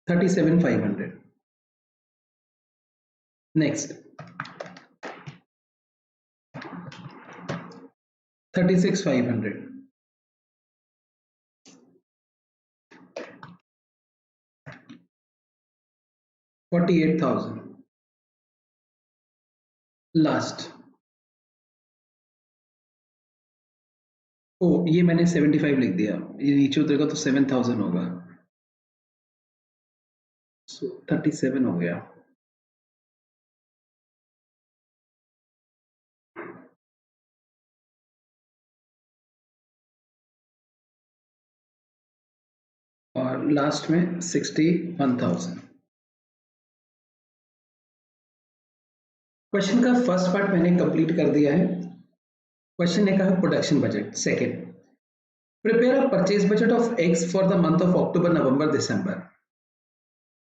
Speaker 2: 37,500। नेक्स्ट 36,500। 48,000। लास्ट, ओ ये मैंने 75 लिख दिया, ये नीचे उतरेगा तो 7,000 होगा। सो 37 हो गया। और लास्ट में 61,000। क्वेश्चन का फर्स्ट पार्ट मैंने कंप्लीट कर दिया है। क्वेश्चन ने कहा production budget. Second, prepare a purchase budget of X for the month of October November December.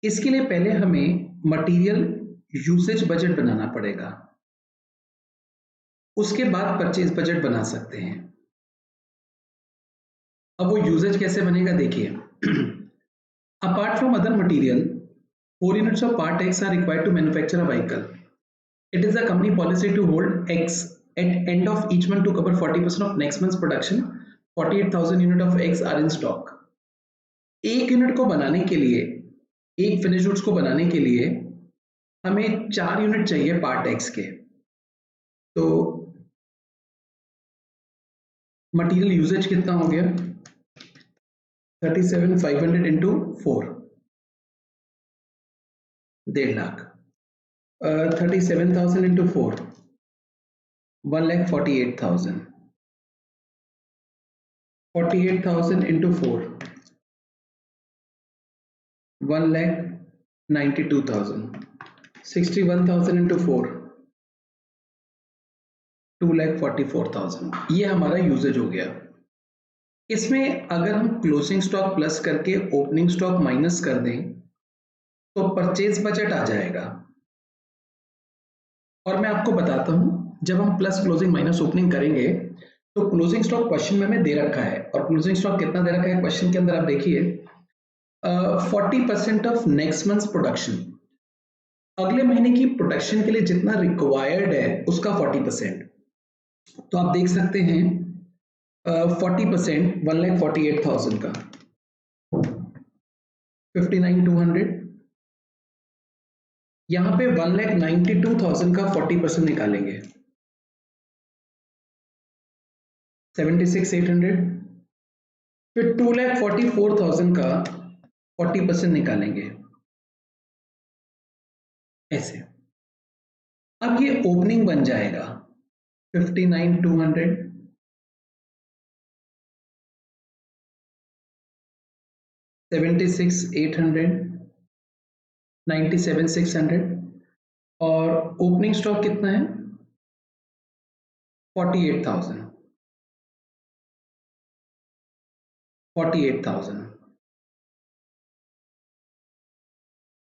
Speaker 2: इसके लिए पहले हमें मटेरियल यूसेज बजट बनाना पड़ेगा, उसके बाद परचेज बजट बना सकते हैं। अब वो यूसेज कैसे बनेगा देखिए। Apart from other material 4 units of part X are required to manufacture a vehicle. It is the company policy to hold X at end of each month to cover 40% of next month's production. 48,000 unit of X are in stock. एक unit को बनाने के लिए, एक finish goods को बनाने के लिए हमें 4 यूनिट चाहिए पार्ट एक्स के। तो मटेरियल यूजेज कितना हो गया? 37,500 into 4, 1.5 lakh. 37,000 into 4, 1,48,000। 48,000 into 4, 1,92,000। 61,000 into 4, 2,44,000। ये हमारा यूजेज हो गया। इसमें अगर हम क्लोजिंग स्टॉक प्लस करके ओपनिंग स्टॉक माइनस कर दें तो परचेज बजट आ जाएगा। और मैं आपको बताता हूं, जब हम प्लस क्लोजिंग माइनस ओपनिंग करेंगे तो क्लोजिंग स्टॉक क्वेश्चन में हमें दे रखा है, और क्लोजिंग स्टॉक कितना दे रखा है क्वेश्चन के अंदर आप देखिए, 40% ऑफ नेक्स्ट मंथ्स प्रोडक्शन। अगले महीने की प्रोडक्शन के लिए जितना रिक्वायर्ड है उसका 40%। तो आप देख सकते हैं 40% 1,48,000 का 59,200। यहां पे 1,92,000 का 40% निकालेंगे 76,800। फिर 2,44,000 का 40% निकालेंगे ऐसे। अब ये ओपनिंग बन जाएगा 59,200, 76,800, 97,600। और ओपनिंग स्टॉक कितना है? 48,000। 48,000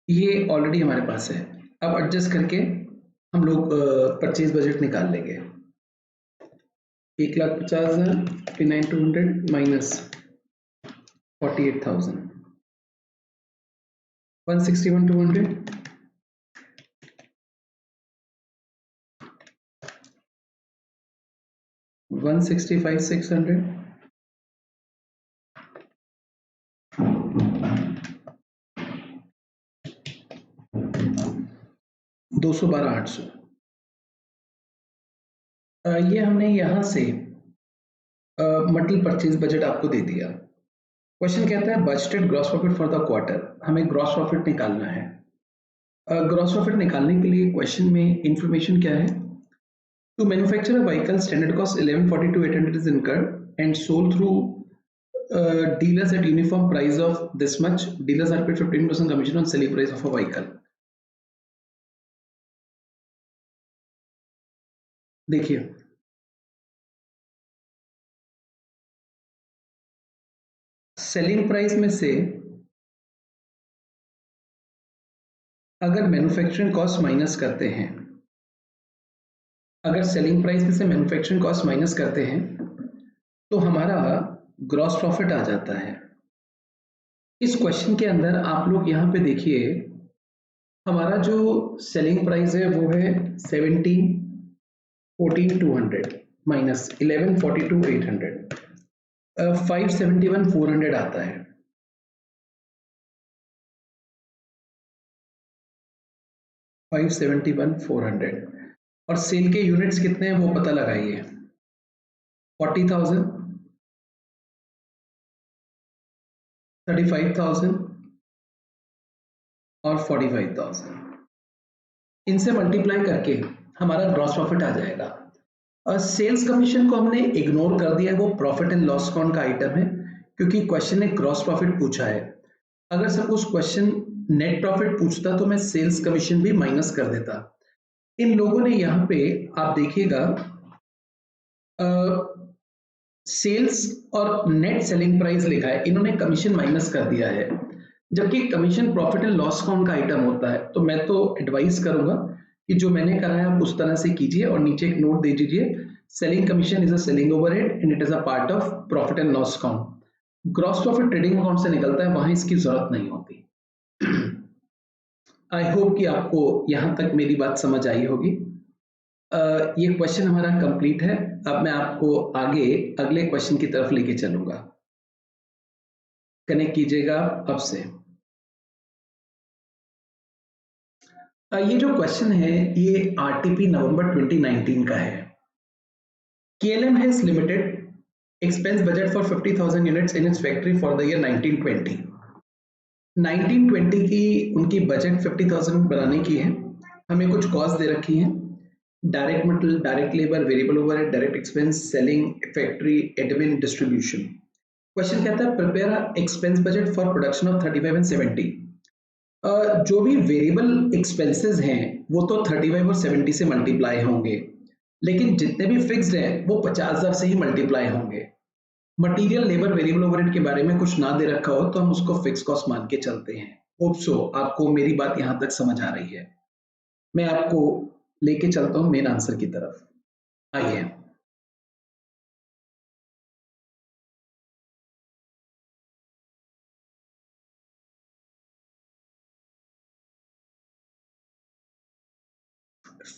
Speaker 2: ये ऑलरेडी हमारे पास है। अब एडजस्ट करके हम लोग परचेज बजट निकाल लेंगे। 1,50,000, 59,200 माइनस 48,000, 161,200, 165,600, 212,800। ये हमने यहां से मटेरियल परचेज बजट आपको दे दिया। क्वेश्चन कहता है budgeted gross profit for the quarter. हमें ग्रॉस प्रॉफिट निकालना है। ग्रॉस प्रॉफिट निकालने के लिए क्वेश्चन में इंफॉर्मेशन क्या है? To manufacture a vehicle standard cost 1142,800 is incurred and sold through dealers at uniform price of this much. Dealers are paid 15% commission on selling price of a vehicle. देखिए selling price में से अगर manufacturing cost minus करते हैं, अगर selling price में से manufacturing cost minus करते हैं तो हमारा ग्रॉस प्रॉफिट आ जाता है। इस क्वेश्चन के अंदर आप लोग यहाँ पे देखिए, हमारा जो सेलिंग प्राइस है वो है 1714,200 माइनस 1142,800, 571,400 आता है। 571,400 और सेल के यूनिट्स कितने हैं वो पता लगाइए। 40,000, 35,000 और 45,000, इनसे मल्टीप्लाई करके हमारा ग्रॉस प्रॉफिट आ जाएगा। और सेल्स कमीशन को हमने इग्नोर कर दिया, वो प्रॉफिट एंड लॉस अकाउंट का आइटम है, क्योंकि क्वेश्चन ने ग्रॉस प्रॉफिट पूछा है। अगर सपोज क्वेश्चन नेट प्रॉफिट पूछता तो मैं सेल्स कमीशन भी माइनस कर देता। इन लोगों ने यहाँ पे आप देखिएगा सेल्स और नेट सेलिंग प्राइस लिखा है, इन्होंने कमीशन माइनस कर दिया है, जबकि commission profit and loss account का आइटम होता है। तो मैं तो एडवाइस करूंगा कि जो मैंने करा है आप उस तरह से कीजिए और नीचे एक नोट दे दीजिए, selling commission is a selling overhead and it is a part of profit and loss account. Gross profit trading account से निकलता है, वहां इसकी जरूरत नहीं होती। आई होप कि आपको यहां तक मेरी बात समझ आई होगी। ये क्वेश्चन हमारा कंप्लीट है। अब मैं आपको आगे अगले क्वेश्चन की तरफ लेके चलूंगा। कनेक्ट कीजिएगा अब से। ये जो क्वेश्चन है ये आरटीपी नवंबर 2019 का है। KLM has limited expense budget for 50,000 units in its factory for the year 1920. 1920 की उनकी बजट 50,000 बनाने की है। हमें कुछ कॉस्ट दे रखी है, direct material, direct labour, variable overhead, direct expense, selling, factory, admin, distribution. Question कहता है prepare expense budget for production of 35 and 70। जो भी वेरिएबल एक्सपेंसेस हैं वो तो 35 और 70 से मल्टीप्लाई होंगे, लेकिन जितने भी फिक्स्ड हैं वो 50,000 से ही मल्टीप्लाई होंगे। मटेरियल, लेबर, वेरिएबल ओवरहेड के बारे में कुछ ना दे रखा हो तो हम उसको फिक्स कॉस्ट मान के चलते हैं। होप सो आपको मेरी बात यहां तक समझ आ रही है। मैं आपको लेके चलता हूं मेन आंसर की तरफ। आइए,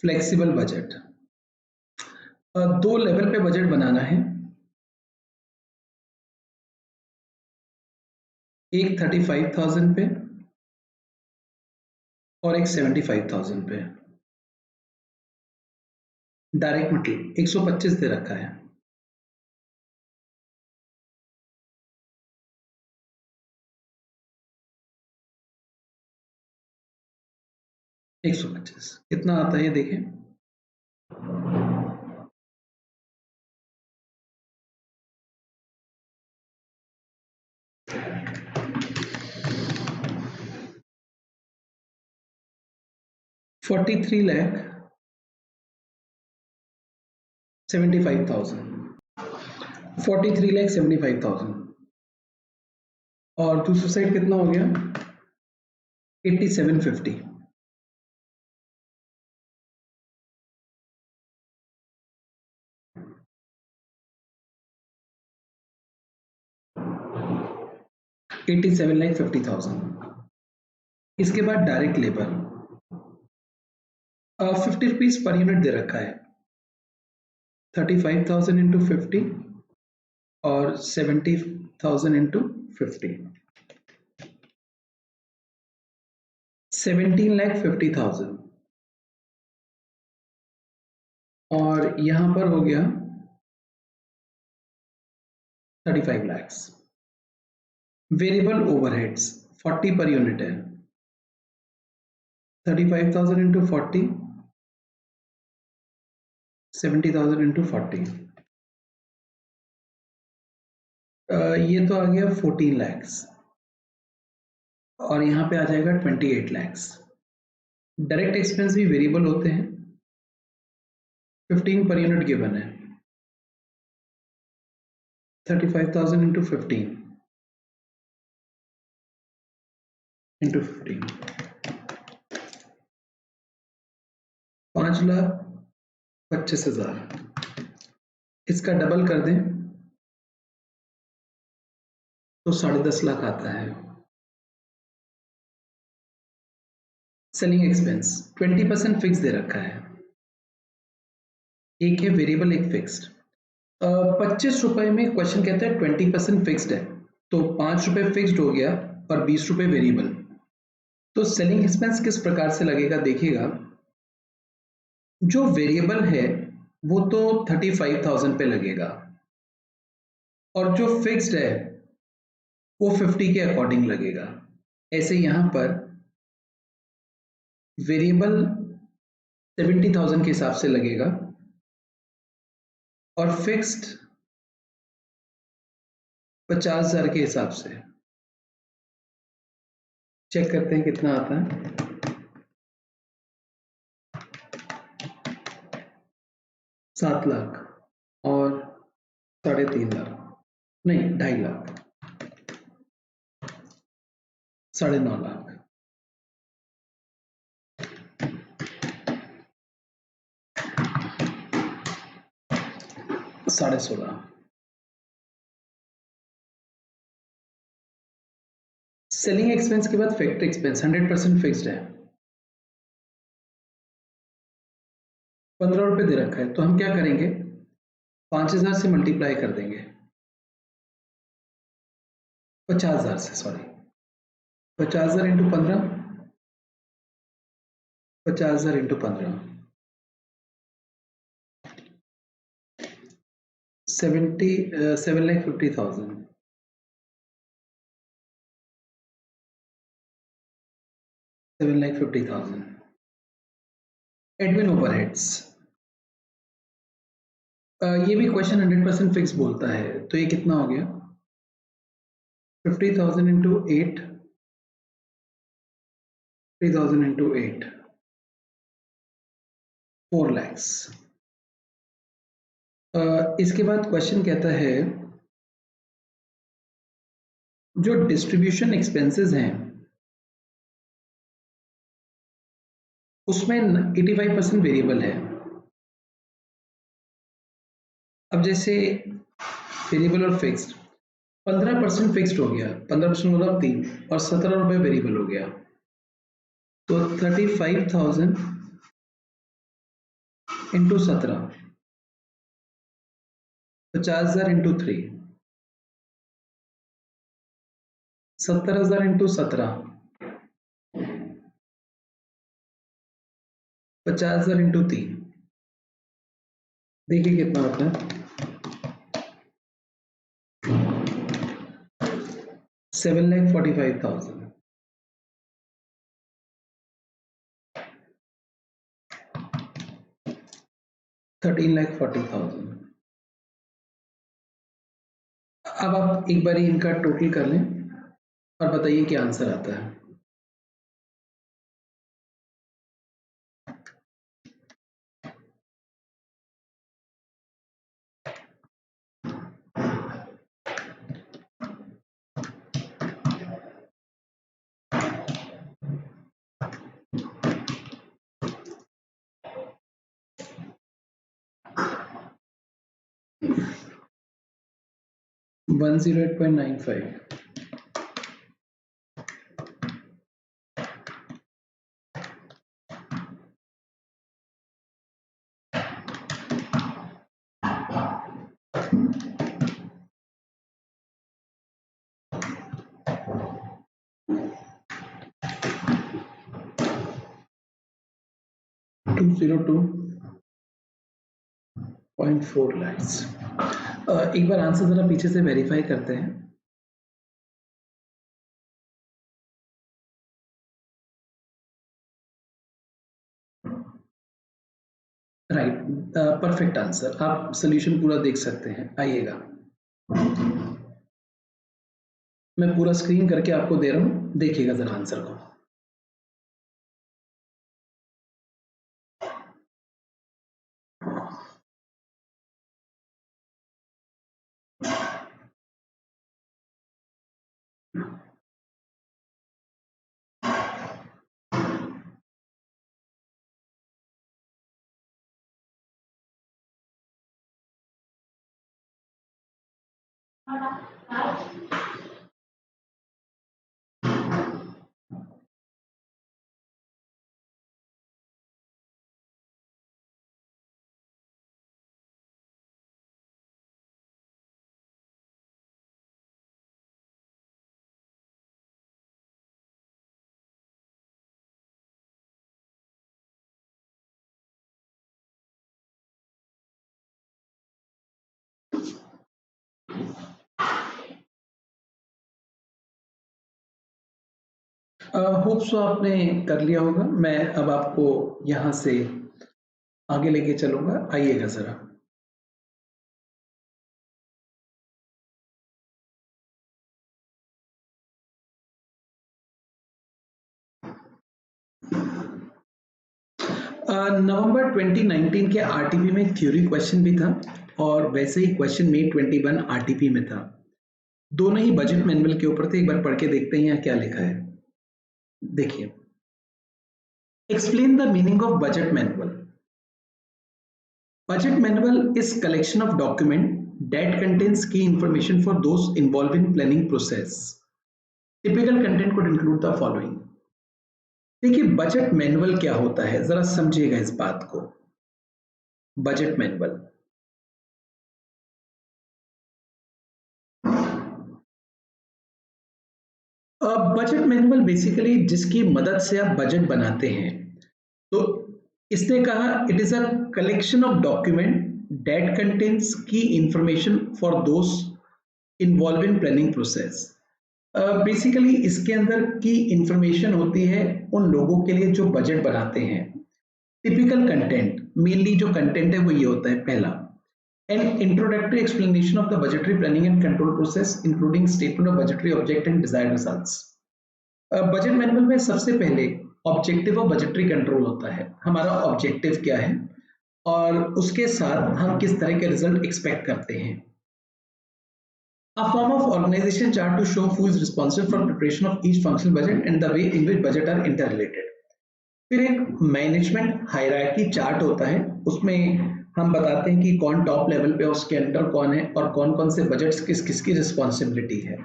Speaker 2: फ्लेक्सिबल बजट। दो लेवल पे बजट बनाना है, एक 35,000 पे और एक 75,000 पे। डायरेक्ट मटेरियल 125 दे रखा है, एक 125 कितना आता है ये देखें। $43,75,000 और दूसरी साइड कितना हो गया 8750। $87,50,000। इसके बाद direct labour 50 rupees per unit दे रखा है, 35,000 इंटू 50 और 70,000 इंटू 50, 17,50,000 और यहां पर हो गया 35 lakh. Variable overheads 40 per unit है, 35,000 इंटू 40, 70,000 इंटू 40, ये तो आ गया 14 लाख और यहाँ पे आ जाएगा 28 लाख। डायरेक्ट एक्सपेंस भी वेरिएबल होते हैं, 15 पर यूनिट गिवन है, 35,000 इंटू 15 इंटू 15, 5,25,000। इसका डबल कर दें तो 10.5 लाख आता है। सेलिंग एक्सपेंस 20% फिक्स दे रखा है, एक है वेरिएबल एक फिक्स्ड। 25 रुपए में क्वेश्चन कहता है 20% फिक्स्ड है, तो 5 रुपए फिक्स्ड हो गया और 20 रुपए वेरिएबल। तो सेलिंग एक्सपेंस किस प्रकार से लगेगा देखिएगा, जो वेरिएबल है वो तो 35,000 पे लगेगा और जो फिक्स्ड है वो 50 के अकॉर्डिंग लगेगा। ऐसे यहां पर वेरिएबल 70,000 के हिसाब से लगेगा और फिक्स्ड 50,000 के हिसाब से। चेक करते हैं कितना आता है। 7 लाख और 3.5 लाख, नहीं 2.5 लाख, 9.5 लाख, 16.5। सेलिंग एक्सपेंस के बाद फैक्ट्री एक्सपेंस 100% फिक्स्ड है, 15 रुपए दे रखा है, तो हम क्या करेंगे 5,000 से मल्टीप्लाई कर देंगे, 50,000 से, sorry 50,000 into 15, 50,000 into 15, 7,50,000, 7,50,000। Admin overheads, ये भी क्वेश्चन 100% फिक्स बोलता है, तो ये कितना हो गया 50,000 इंटू 8, 3,000 इंटू 8, 4 लैक्स। इसके बाद क्वेश्चन कहता है जो डिस्ट्रीब्यूशन एक्सपेंसेस हैं उसमें 85% वेरिएबल है। अब जैसे वेरिएबल और फिक्स्ड, 15% फिक्स्ड हो गया, 15% मतलब 3 और 17 रुपए वेरिएबल हो गया, तो 35,000 इंटू 17, 50,000 इंटू 3, 70,000 इंटू 17, 50,000 इंटू 3, देखिए कितना होता है 7,45,000। 13,40,000। अब आप एक बार इनका टोटल कर लें और बताइए क्या आंसर आता है। $108.95। $202.4 lakhs। एक बार आंसर जरा पीछे से वेरीफाई करते हैं। Right, perfect answer. आप सोल्यूशन पूरा देख सकते हैं, आइएगा मैं पूरा स्क्रीन करके आपको दे रहा हूं, देखिएगा जरा आंसर को। होप सो आपने कर लिया होगा। मैं अब आपको यहाँ से आगे लेके चलूंगा, आइएगा जरा। नवंबर 2019 के आरटीपी में थ्योरी क्वेश्चन भी था और वैसे ही क्वेश्चन में 21 आरटीपी में था। दोनों ही बजट मैनुअल के ऊपर थे। एक बार पढ़ के देखते हैं यहाँ क्या लिखा है। देखिए, explain the meaning of budget manual. Budget manual is collection of document that contains key information for those involved in planning process. Typical content could include the following. देखिए, बजट मैनुअल क्या होता है, जरा समझिएगा इस बात को। Budget manual budget manual basically जिसकी मदद से आप बजट बनाते हैं, तो इसने कहा it is a collection of document that contains key information for those involve in planning process. Basically इसके अंदर की इंफॉर्मेशन होती है उन लोगों के लिए जो बजट बनाते हैं। टिपिकल कंटेंट, मेनली जो कंटेंट है वो ये होता है। पहला, an introductory explanation of the budgetary planning and control process including statement of budgetary object and desired results. Budget manual में सबसे पहले ऑब्जेक्टिव और बजटरी कंट्रोल होता है। हमारा ऑब्जेक्टिव क्या है और उसके साथ हम किस तरह के रिजल्ट एक्सपेक्ट करते हैं। A form of organization chart to show who is responsible for preparation of each functional budget and the way in which budget are interrelated. फिर एक मैनेजमेंट हायरार्की चार्ट होता है, उसमें हम बताते हैं कि कौन टॉप लेवल पे, उसके अंडर कौन है और कौन कौन से बजट्स किस किसकी रिस्पॉन्सिबिलिटी है।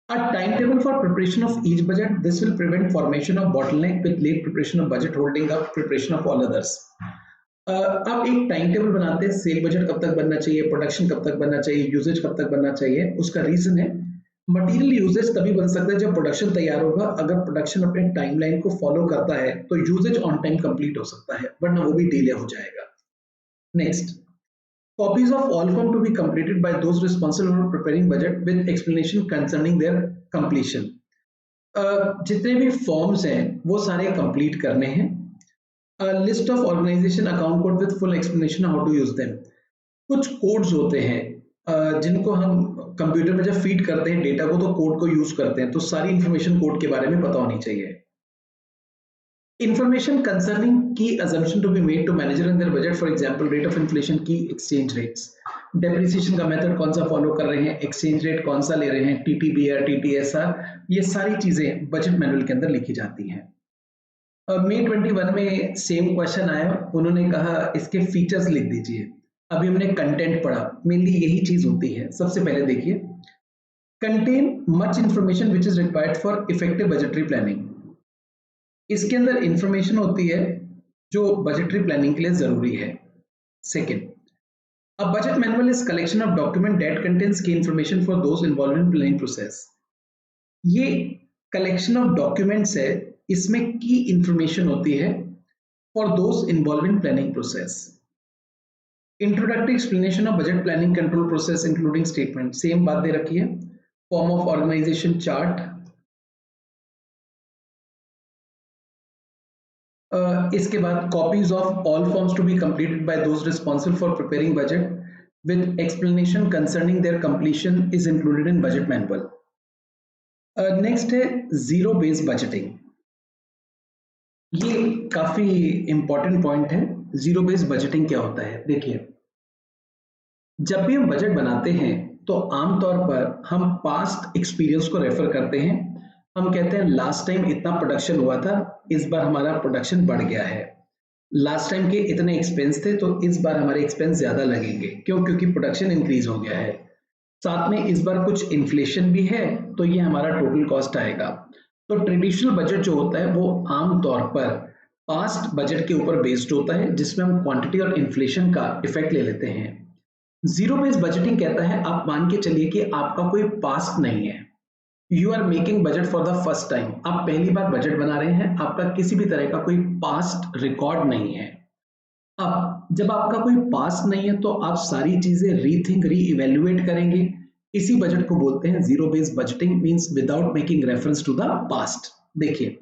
Speaker 2: A timetable for preparation of each budget. This will prevent formation of bottleneck with late preparation of budget holding up preparation of all others. अब एक टाइम टेबल बनाते हैं, सेल बजट कब तक बनना चाहिए, प्रोडक्शन कब तक बनना चाहिए, यूजेज कब तक बनना चाहिए। उसका रीजन है मटेरियल यूजेज तभी बन सकता है जब प्रोडक्शन तैयार होगा। अगर प्रोडक्शन अपने टाइमलाइन को फॉलो करता है तो यूजेज ऑन टाइम कंप्लीट हो सकता है, वरना वो भी डिले हो जाएगा। Next, copies of all form to be completed by those responsible for preparing budget with explanation concerning their completion. जितने भी फॉर्म्स हैं वो सारे कंप्लीट करने हैं। List of organisation account code with full explanation how to use them. कुछ codes होते हैं जिनको हम कंप्यूटर में जब फीड करते हैं डेटा को तो कोड को यूज करते हैं, तो सारी इंफॉर्मेशन कोड के बारे में पता होनी चाहिए। Information concerning key assumption to be made to manager in their budget, for example rate of inflation, key exchange rates, depreciation का मेथड कौन सा फॉलो कर रहे हैं, एक्सचेंज रेट कौन सा ले रहे हैं, TTBR, TTSR, ये सारी चीजें बजट मैनुअल के अंदर लिखी जाती हैं। मई 21 में सेम क्वेश्चन आया, उन्होंने कहा इसके फीचर्स लिख दीजिए। अभी हमने कंटेंट पढ़ा, मेनली यही चीज होती है। सबसे पहले देखिए, contain much information which is required for effective budgetary planning. इसके अंदर इंफॉर्मेशन होती है जो बजटरी प्लानिंग के लिए जरूरी है। Second, a budget manual is collection of document that contains key information for those involve in planning process. ये कलेक्शन ऑफ डॉक्यूमेंट्स है, इसमें की इंफॉर्मेशन होती है for those involve in planning process. Introductory explanation of budget planning control process including statement, same बात दे रखी है। Form of organisation chart, इसके बाद copies of all forms to be completed by those responsible for preparing budget with explanation concerning their completion is included in budget manual. Next है zero based budgeting. ये काफी important point है। Zero based budgeting क्या होता है? देखिए, जब भी हम बजट बनाते हैं तो आमतौर पर हम पास्ट एक्सपीरियंस को रेफर करते हैं। हम कहते हैं लास्ट टाइम इतना प्रोडक्शन हुआ था, इस बार हमारा प्रोडक्शन बढ़ गया है। लास्ट टाइम के इतने एक्सपेंस थे तो इस बार हमारे एक्सपेंस ज्यादा लगेंगे, क्यों? क्योंकि प्रोडक्शन इंक्रीज हो गया है। साथ में इस बार कुछ इन्फ्लेशन भी है, तो ये हमारा टोटल कॉस्ट आएगा। तो ट्रेडिशनल बजट जो होता है वो आमतौर पर पास्ट बजट के ऊपर बेस्ड होता है, जिसमें हम क्वांटिटी और इन्फ्लेशन का इफेक्ट ले लेते हैं। जीरो बेस्ड बजटिंग कहता है आप मान के चलिए कि आपका कोई पास्ट नहीं है, you are making budget for the first time, आप पहली बार बजट बना रहे हैं, आपका किसी भी तरह का कोई पास्ट रिकॉर्ड नहीं है। अब जब आपका कोई पास्ट नहीं है तो आप सारी चीजें रीथिंक रीइवैल्यूएट करेंगे। इसी बजट को बोलते हैं zero based budgeting, means without making reference to the past. देखिए,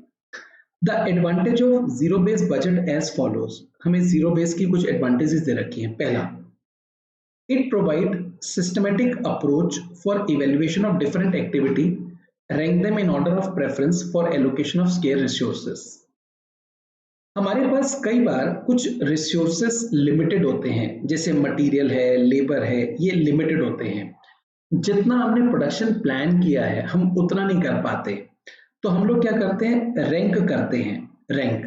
Speaker 2: the advantage of zero based budget as follows. हमें जीरो बेस की कुछ एडवांटेजेस दे रखी हैं। पहला, it provide systematic approach for evaluation of different activity, rank them in order of preference for allocation of scarce resources। हमारे पास कई बार कुछ resources limited होते हैं, जैसे मटेरियल है, लेबर है, ये लिमिटेड होते हैं। जितना हमने प्रोडक्शन प्लान किया है हम उतना नहीं कर पाते, तो हम लोग क्या करते हैं, रैंक करते हैं। रैंक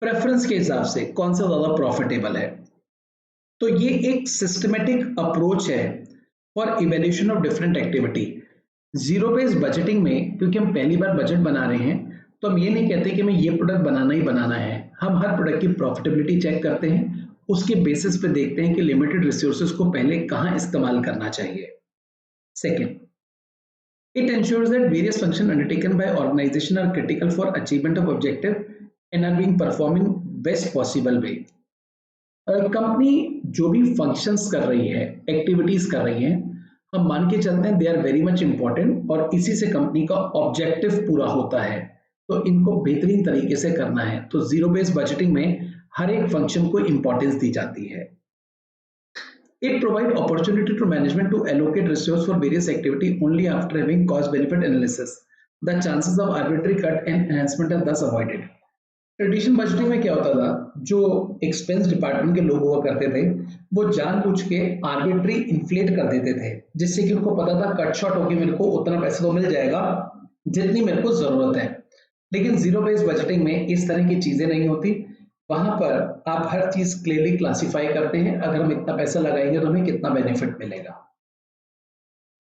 Speaker 2: प्रेफरेंस के हिसाब से कौन सा ज्यादा प्रॉफिटेबल है। तो ये एक सिस्टमेटिक अप्रोच है for evaluation of different activity. Zero based budgeting में क्योंकि हम पहली बार बजट बना रहे हैं, तो हम ये नहीं कहते कि हमें ये प्रोडक्ट बनाना ही बनाना है। हम हर प्रोडक्ट की प्रॉफिटेबिलिटी चेक करते हैं, उसके बेसिस पे देखते हैं कि लिमिटेड रिसोर्सेज को पहले कहाँ इस्तेमाल करना चाहिए। Second, it ensures that various function undertaken by organisation are critical for achievement of objective and are being perform in best possible way. Company जो भी फंक्शंस कर रही है, एक्टिविटीज कर रही है, हम मान के चलते हैं they are very much important और इसी से कंपनी का ऑब्जेक्टिव पूरा होता है, तो इनको बेहतरीन तरीके से करना है। तो जीरो बेस्ड बजटिंग में हर एक फंक्शन को इंपॉर्टेंस दी जाती है। It provide opportunity to management to allocate resource for various activity only after having cost benefit analysis. The chances of arbitrary cut and enhancement are thus avoided. Traditional budgeting में क्या होता था, जो expense department के लोग हुआ करते थे वो जानबूझ के आर्बिट्री इन्फ्लेट कर देते थे, जिससे कि उनको पता था कट शॉर्ट होके मेरे को उतना पैसा तो मिल जाएगा जितनी मेरे को जरूरत है। लेकिन जीरो बेस्ड बजटिंग में इस तरह की चीजें नहीं होती। वहां पर आप हर चीज क्लियरली क्लासिफाई करते हैं, अगर हम इतना पैसा लगाएंगे तो हमें कितना बेनिफिट मिलेगा।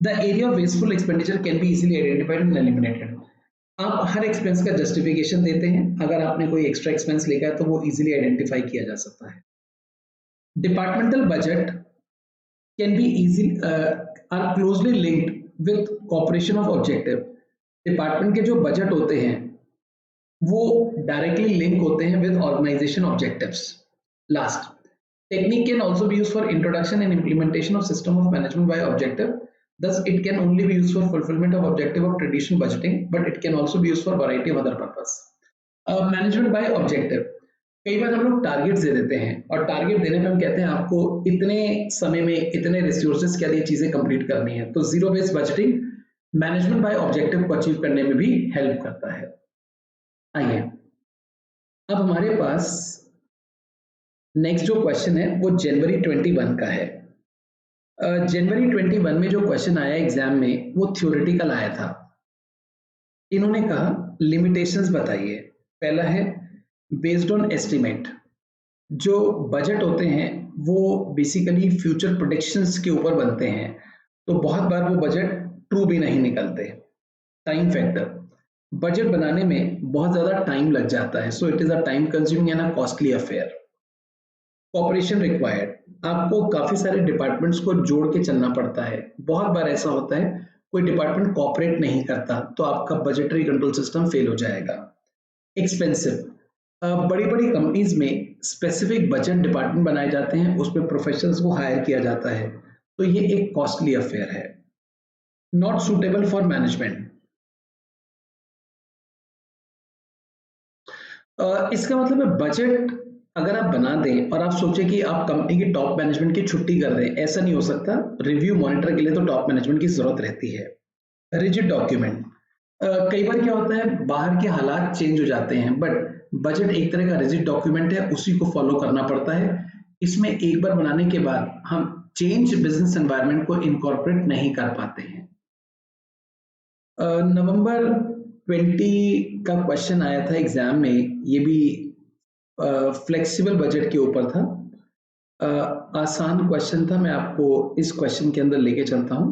Speaker 2: The area of wasteful expenditure can be easily identified and eliminated. आप हर एक्सपेंस का जस्टिफिकेशन देते हैं, अगर आपने कोई एक्स्ट्रा एक्सपेंस लेगा है तो वो इजीली आइडेंटिफाई किया जा सकता है। Departmental budget can be easy are closely linked with cooperation of objective. Department के जो बजट होते हैं वो डायरेक्टली लिंक होते हैं with organisation objectives. Last, technique can also be used for introduction and implementation of system of management by objective. Thus, it can only be used for fulfillment of objective of traditional budgeting, but it can also be used for variety of other purpose. Management by objective. कई बार हम लोग targets दे देते हैं और target देने पे हम कहते हैं आपको इतने समय में इतने रिसोर्सेज के लिए चीजें कंप्लीट करनी है। तो zero based budgeting management by objective को अचीव करने में भी हेल्प करता है। आइए अब हमारे पास नेक्स्ट जो क्वेश्चन है वो जनवरी 21 का है। जनवरी 21 में जो क्वेश्चन आया एग्जाम में वो थ्योरेटिकल आया था। इन्होंने कहा लिमिटेशंस बताइए। पहला है बेस्ड ऑन एस्टिमेट। जो बजट होते हैं वो बेसिकली फ्यूचर प्रेडिक्शंस के ऊपर बनते हैं, तो बहुत बार वो बजट ट्रू भी नहीं निकलते। टाइम फैक्टर, बजट बनाने में बहुत ज्यादा टाइम लग जाता है, so it is a time consuming and a costly affair. Cooperation required, आपको काफी सारे डिपार्टमेंट्स को जोड़ के चलना पड़ता है। बहुत बार ऐसा होता है कोई डिपार्टमेंट कॉपरेट नहीं करता तो आपका बजटरी कंट्रोल सिस्टम फेल हो जाएगा। एक्सपेंसिव, बड़ी बड़ी कंपनीज में स्पेसिफिक बजट डिपार्टमेंट बनाए जाते हैं, उसमें प्रोफेशनल्स को हायर किया जाता है, तो ये एक कॉस्टली अफेयर है। नॉट सुटेबल फॉर मैनेजमेंट, इसका मतलब है बजट अगर आप बना दें और आप सोचें कि आप कंपनी की टॉप मैनेजमेंट की छुट्टी कर दें, ऐसा नहीं हो सकता। रिव्यू मॉनिटर के लिए तो टॉप मैनेजमेंट की जरूरत रहती है। रिजिड डॉक्यूमेंट, कई बार क्या होता है बाहर के हालात चेंज हो जाते हैं, बट बजट एक तरह का रिजिड डॉक्यूमेंट है, उसी को फॉलो करना पड़ता है। इसमें एक बार बनाने के बाद हम चेंज बिजनेस एनवायरनमेंट को इनकॉर्पोरेट नहीं कर पाते हैं। नवंबर 20 का क्वेश्चन आया था एग्जाम में, ये भी फ्लेक्सिबल बजट के ऊपर था। आसान क्वेश्चन था, मैं आपको इस क्वेश्चन के अंदर लेके चलता हूं।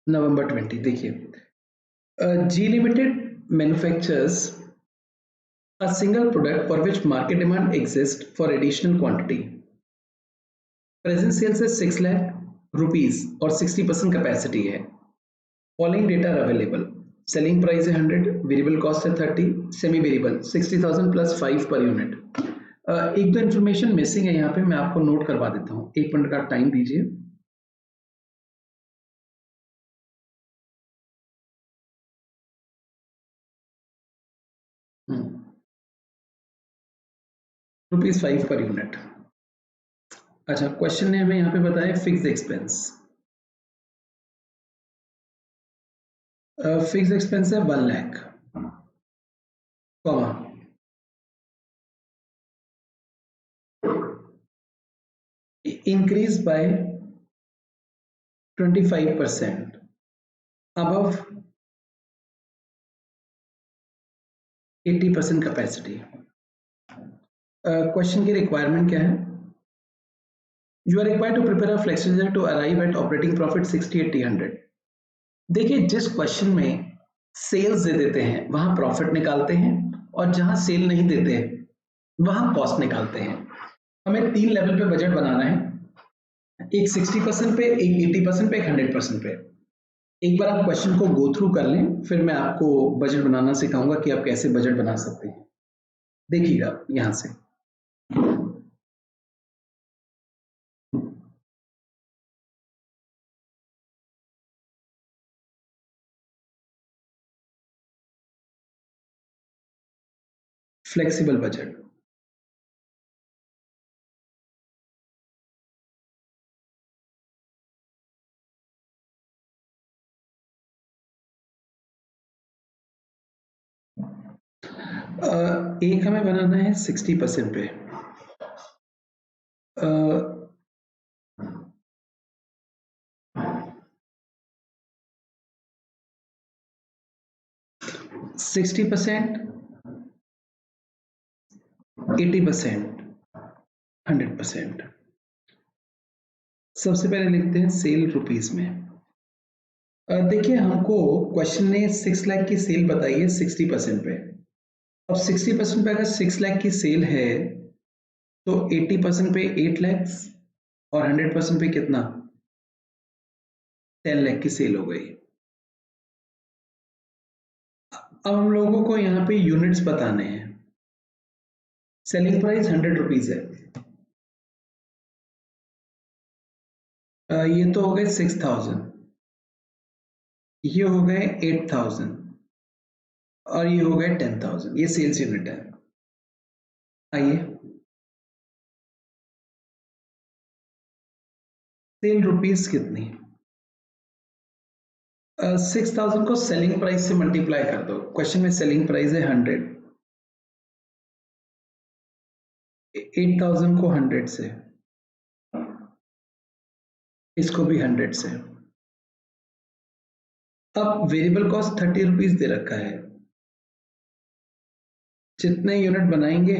Speaker 2: नवंबर 20 देखिए, G limited manufactures a single product for which market demand exists for additional quantity. Present sales is 6 lakh rupees और 60% capacity है. Following data are available. Selling price है 100, variable cost है 30, semi variable 60,000 plus 5 per unit. एक दो information missing है यहाँ पे, मैं आपको नोट करवा देता हूँ। 1 मिनट का टाइम दीजिए। ₹5 पर यूनिट। अच्छा, क्वेश्चन ने हमें यहाँ पे बताया फिक्स एक्सपेंस। फिक्स एक्सपेंस है 1 lakh, comma increase by 25% above 80% capacity. Question की रिक्वायरमेंट क्या है? You are required to prepare a flexible to arrive at operating profit 60, 80, 100। देखिए, जिस क्वेश्चन में सेल्स दे देते हैं वहां प्रॉफिट निकालते हैं, और जहां सेल नहीं देते वहां कॉस्ट निकालते हैं। हमें 3 लेवल पे बजट बनाना है, एक 60% पे, एक 80% पे, एक 100% पे। एक बार आप क्वेश्चन को गो थ्रू कर लें, फिर मैं आपको बजट बनाना सिखाऊंगा कि आप कैसे बजट बना सकते हैं। देखिएगा यहां से, फ्लेक्सिबल बजट। एक हमें बनाना है 60% पे। 60%, 80%, 100%। सबसे पहले लिखते हैं सेल रुपीस में। देखिए, हमको क्वेश्चन ने 6 लाख की सेल बताई है 60% पे। अब 60% पे अगर 6 लाख की सेल है तो 80% पे 8 लाख और 100% पे कितना? 10 लाख की सेल हो गई। अब हम लोगों को यहाँ पे यूनिट्स बताने हैं। सेलिंग प्राइस 100 रुपीज है। ये तो हो गए 6000, ये हो गए 8000 और ये हो गए 10,000। ये सेल्स यूनिट है। आइए, सेल रुपीस कितनी? 6000 को सेलिंग प्राइस से मल्टीप्लाई कर दो। क्वेश्चन में सेलिंग प्राइस है 100, 8000 को 100 से, इसको भी 100 से। अब वेरिएबल कॉस्ट 30 रुपीज दे रखा है। जितने यूनिट बनाएंगे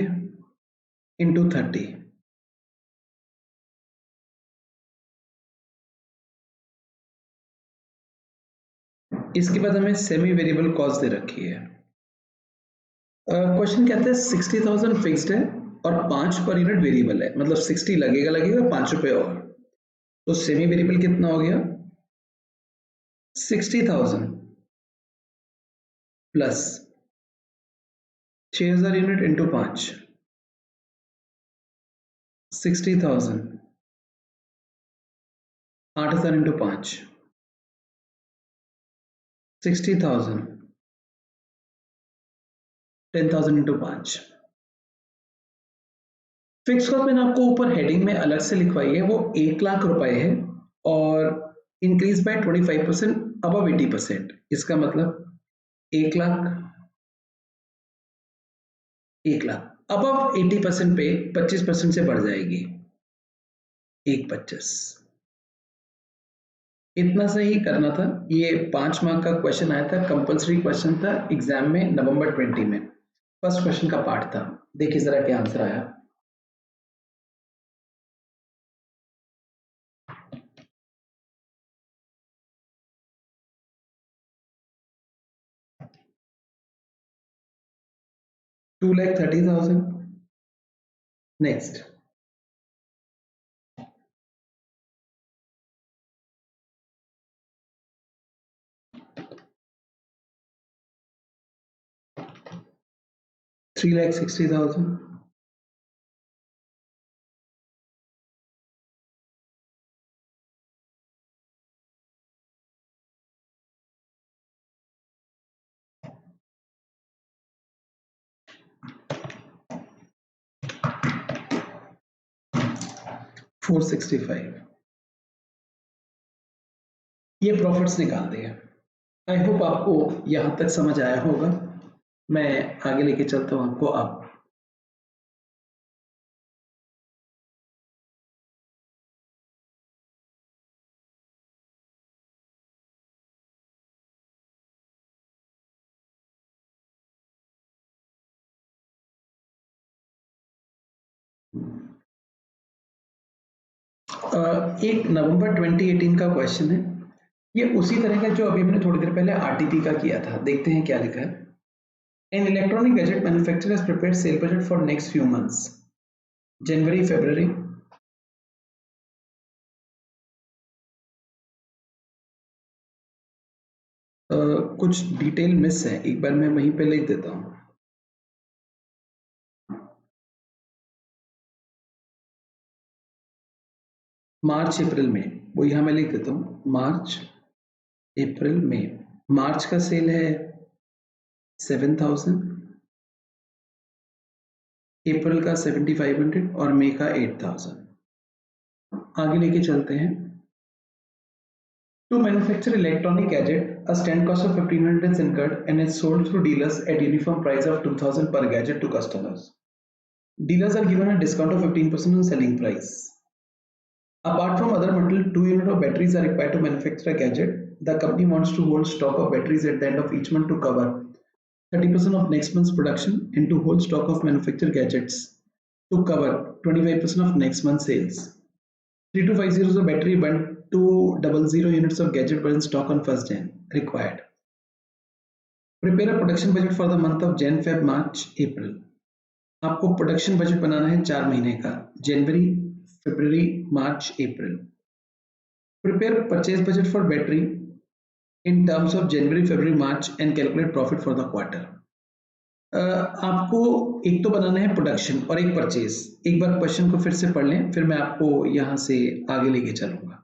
Speaker 2: इंटू 30, इसके बाद हमें सेमी वेरिएबल कॉस्ट दे रखी है। क्वेश्चन कहते हैं 60,000 फिक्स्ड है और 5 पर यूनिट वेरिएबल है, मतलब 60 लगेगा 5 रुपए और। तो सेमी वेरिएबल कितना हो गया? 60,000 plus 6000 unit into 5, 60,000, 8000 into 5, 60,000, 10,000 into 5। Fix cost मैंने आपको ऊपर हेडिंग में अलग से लिखवाई है, वो 1 लाख रुपए है और इंक्रीज बाय 25% अबव 80%। इसका मतलब 1 लाख, 1 लाख अबव 80% पे 25% से बढ़ जाएगी 1,25। इतना से ही करना था। ये 5 मार्क का क्वेश्चन आया था, कंपल्सरी क्वेश्चन था एग्जाम में नवंबर 20 में। फर्स्ट क्वेश्चन का पार्ट था। देखिए जरा क्या आंसर आया। $2,30,000। नेक्स्ट, $3,60,000। $465। ये प्रॉफिट्स निकाल दिए। आई होप आपको यहां तक समझ आया होगा। मैं आगे लेके चलता हूं आपको। अब एक नवंबर 2018 का क्वेश्चन है। ये उसी तरह का जो अभी हमने थोड़ी देर पहले आरटीपी का किया था। देखते हैं क्या लिखा है। An electronic gadget manufacturer has prepared sale budget for next few months. January, February. कुछ डिटेल मिस है, एक बार मैं वहीं पे लिख देता हूँ। मार्च अप्रैल में, वो यहाँ मैं लिख देता हूँ। मार्च अप्रैल में। मार्च का सेल है 7,000, अप्रैल का 7,500 और मई का 8,000। आगे लेके चलते हैं। To manufacture electronic gadget, a stand cost of 1,500 is incurred and is sold through dealers at uniform price of 2,000 per gadget to customers. Dealers are given a discount of 15% on selling price. Apart from other material, 2 units of batteries are required to manufacture a gadget. The company wants to hold stock of batteries at the end of each month to cover 30% of next month's production and to hold stock of manufactured gadgets to cover 25% of next month's sales. 3 to 5 zeros of battery, 1 to 00 units of gadget were in stock on 1st Jan required. Prepare a production budget for the month of Jan, Feb, March, April. आपको production budget बनाना है 4 महीने का, जनवरी, फरवरी, मार्च, अप्रैल। Prepare purchase budget for battery in terms of January, February, March and calculate profit for the quarter. आपको एक तो बनाना है प्रोडक्शन और एक परचेज। एक बार क्वेश्चन को फिर से पढ़ लें, फिर मैं आपको यहां से आगे लेके चलूंगा।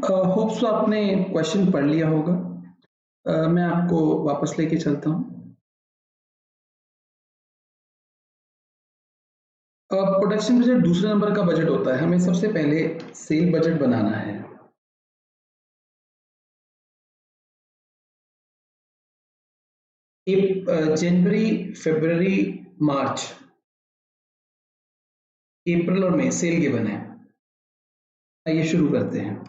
Speaker 2: होप सो आपने क्वेश्चन पढ़ लिया होगा। मैं आपको वापस लेके चलता हूँ। प्रोडक्शन बजट दूसरे नंबर का बजट होता है। हमें सबसे पहले सेल बजट बनाना है। जनवरी, फरवरी, मार्च, अप्रैल और मई सेल गिवन है। आइए शुरू करते हैं।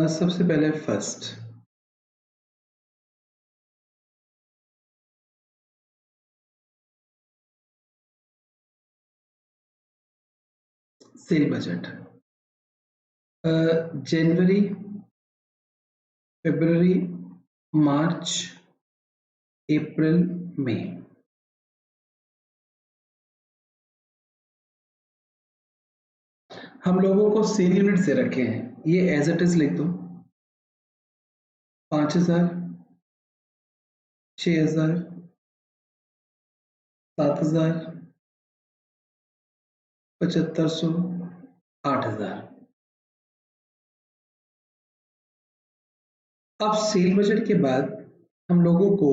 Speaker 2: सबसे पहले फर्स्ट सेल बजट जनवरी, फरवरी, मार्च, अप्रैल, मई। हम लोगों को सेल यूनिट से रखे हैं, ये एज इट इज लिख दो। 5000, 6000, 7000, 7500, 8000। अब सेल बजट के बाद हम लोगों को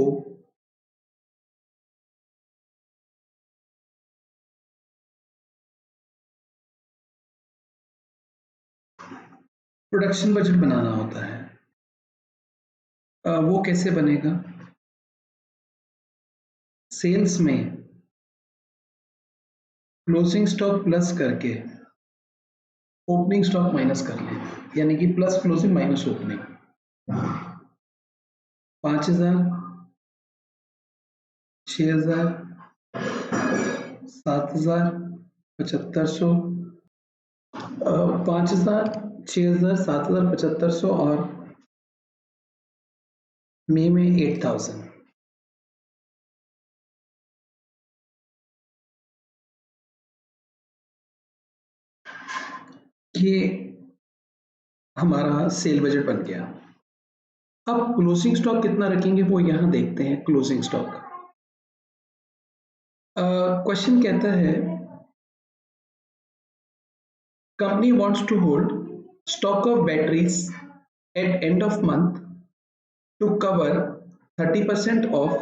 Speaker 2: प्रोडक्शन बजट बनाना होता है। वो कैसे बनेगा? सेल्स में क्लोजिंग स्टॉक प्लस करके ओपनिंग स्टॉक माइनस कर लें, यानी कि प्लस क्लोजिंग माइनस ओपनिंग। 5000, 6000, 7000, 7500, 5000, 6000, 7000, 7500 और मई में 8000। ये हमारा सेल बजट बन गया। अब क्लोजिंग स्टॉक कितना रखेंगे वो यहां देखते हैं। क्लोजिंग स्टॉक क्वेश्चन कहता है company wants to hold stock of batteries at end of month to cover 30% of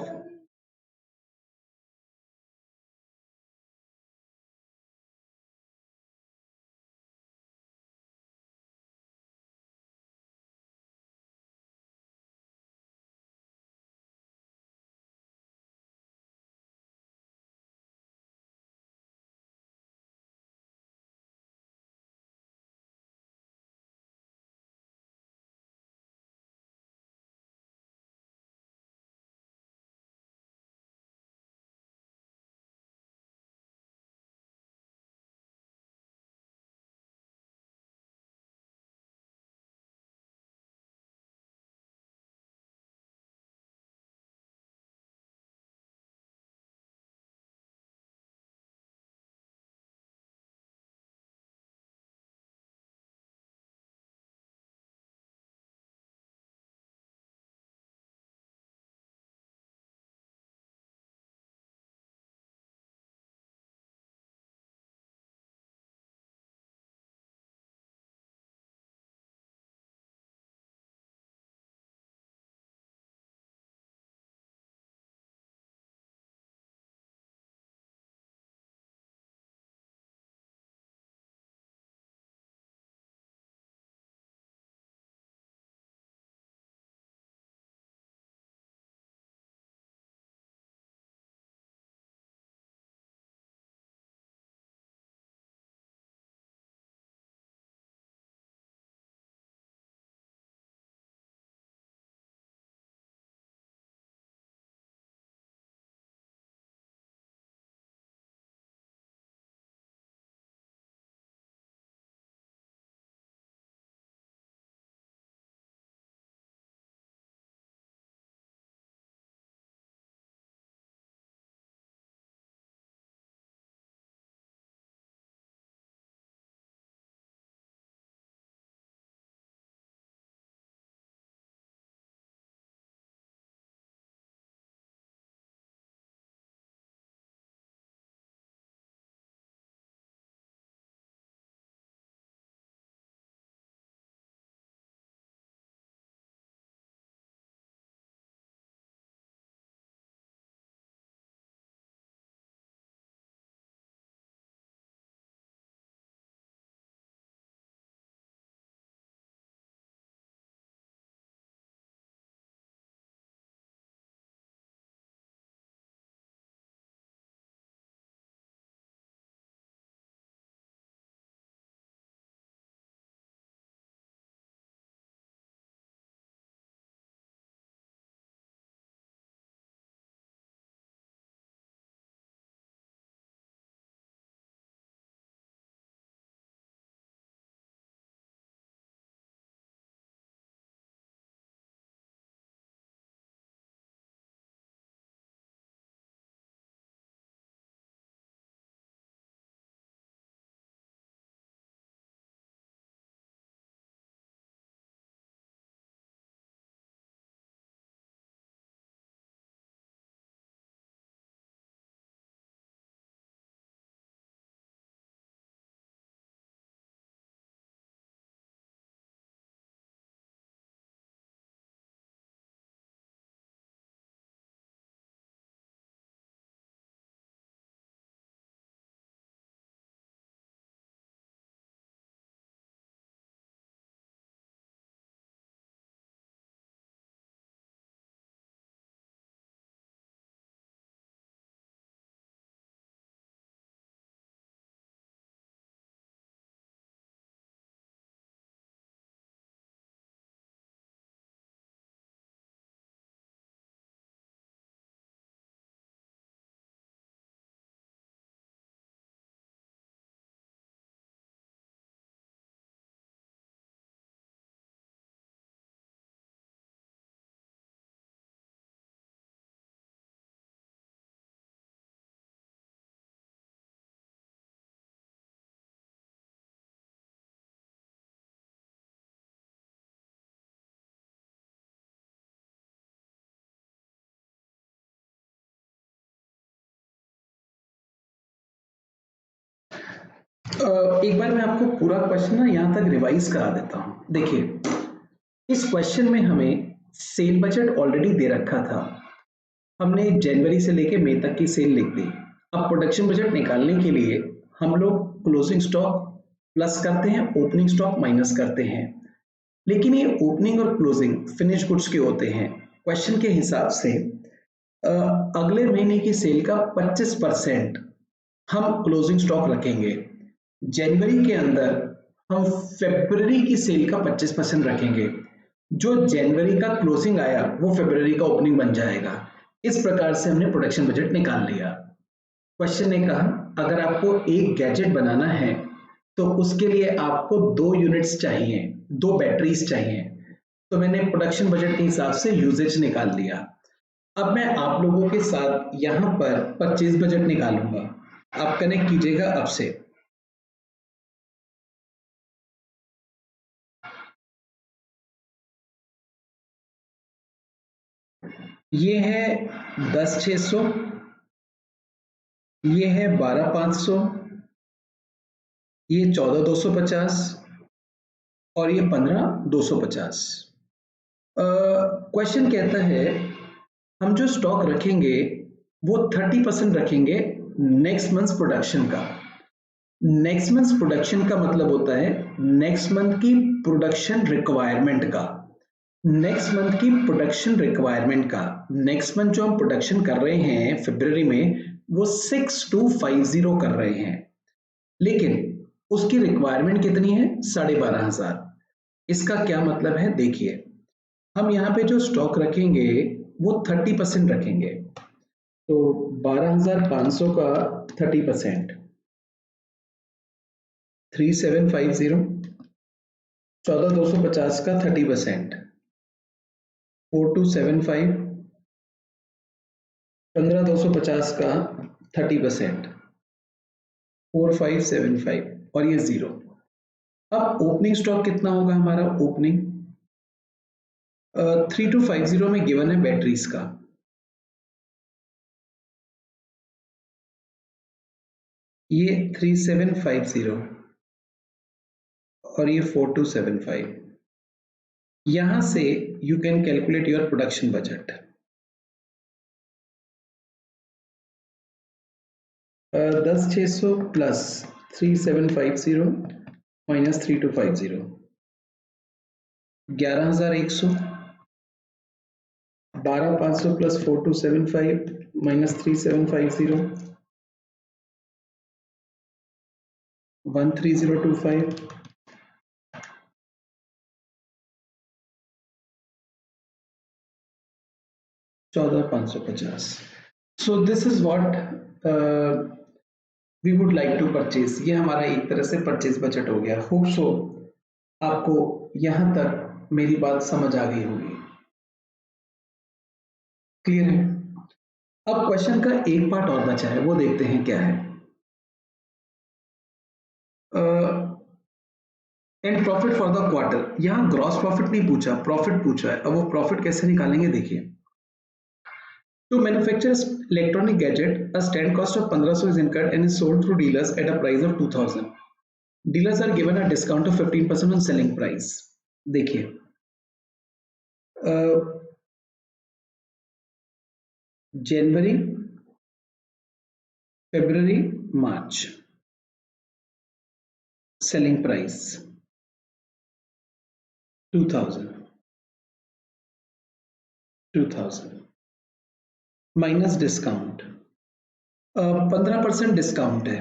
Speaker 2: एक बार मैं आपको पूरा क्वेश्चन ना यहाँ तक रिवाइज करा देता हूँ। देखिए, इस क्वेश्चन में हमें सेल बजट ऑलरेडी दे रखा था, हमने जनवरी से लेके मई तक की सेल लिख दी। अब प्रोडक्शन बजट निकालने के लिए हम लोग क्लोजिंग स्टॉक प्लस करते हैं, ओपनिंग स्टॉक माइनस करते हैं, लेकिन ये ओपनिंग और क्लोजिंग फिनिश गुड्स के होते हैं। क्वेश्चन के हिसाब से अगले महीने की सेल का 25% हम क्लोजिंग स्टॉक रखेंगे। जनवरी के अंदर हम फरवरी की सेल का 25% रखेंगे। जो जनवरी का क्लोजिंग आया वो फरवरी का ओपनिंग बन जाएगा। इस प्रकार से हमने प्रोडक्शन बजट निकाल लिया। क्वेश्चन ने कहा अगर आपको एक गैजेट बनाना है तो उसके लिए आपको 2 यूनिट्स चाहिए, 2 बैटरीज चाहिए। तो मैंने प्रोडक्शन बजट के हिसाब से यूजेज निकाल लिया। अब मैं आप लोगों के साथ यहाँ पर परचेज बजट निकालूंगा। आप कनेक्ट कीजिएगा अब से। ये है 10,600, ये है 12,500, ये 14,250 और ये 15,250। क्वेश्चन कहता है हम जो स्टॉक रखेंगे वो 30% रखेंगे नेक्स्ट मंथ प्रोडक्शन का। नेक्स्ट मंथ प्रोडक्शन का मतलब होता है नेक्स्ट मंथ की प्रोडक्शन रिक्वायरमेंट का। नेक्स्ट मंथ की प्रोडक्शन रिक्वायरमेंट का नेक्स्ट मंथ जो हम प्रोडक्शन कर रहे हैं फरवरी में वो 6250 कर रहे हैं, लेकिन उसकी रिक्वायरमेंट कितनी है? 12,500। इसका क्या मतलब है? देखिए, हम यहाँ पे जो स्टॉक रखेंगे वो 30% रखेंगे। तो 12,500 का 30%, 3,750। 14,250 का 30%, 4,275। 15,250 का 30%, 4,575 और ये 0। अब ओपनिंग स्टॉक कितना होगा हमारा? ओपनिंग 3,250 में गिवन है बैटरीज का, ये 3,750 और ये 4,275। यहां से you can calculate your production budget. 10,600 plus 3,750 minus 3,250, 11,100। 12,500 plus 4,275 minus 3,750, 13,025। 14,550। So this is what we would like to purchase. ये हमारा एक तरह से परचेज बजट हो गया। होप सो आपको यहां तक मेरी बात समझ आ गई होगी। क्लियर है? अब क्वेश्चन का एक पार्ट और बचा है, वो देखते हैं क्या है। And profit for the quarter, यहां ग्रॉस प्रॉफिट नहीं पूछा, प्रॉफिट पूछा है। अब वो प्रॉफिट कैसे निकालेंगे देखिए। To manufacture electronic gadget, a stand cost of 1,500 is incurred and is sold through dealers at a price of 2,000. Dealers are given a discount of 15% on selling price. देखिए, जनवरी, फरवरी, मार्च selling price 2,000 minus discount 15% discount है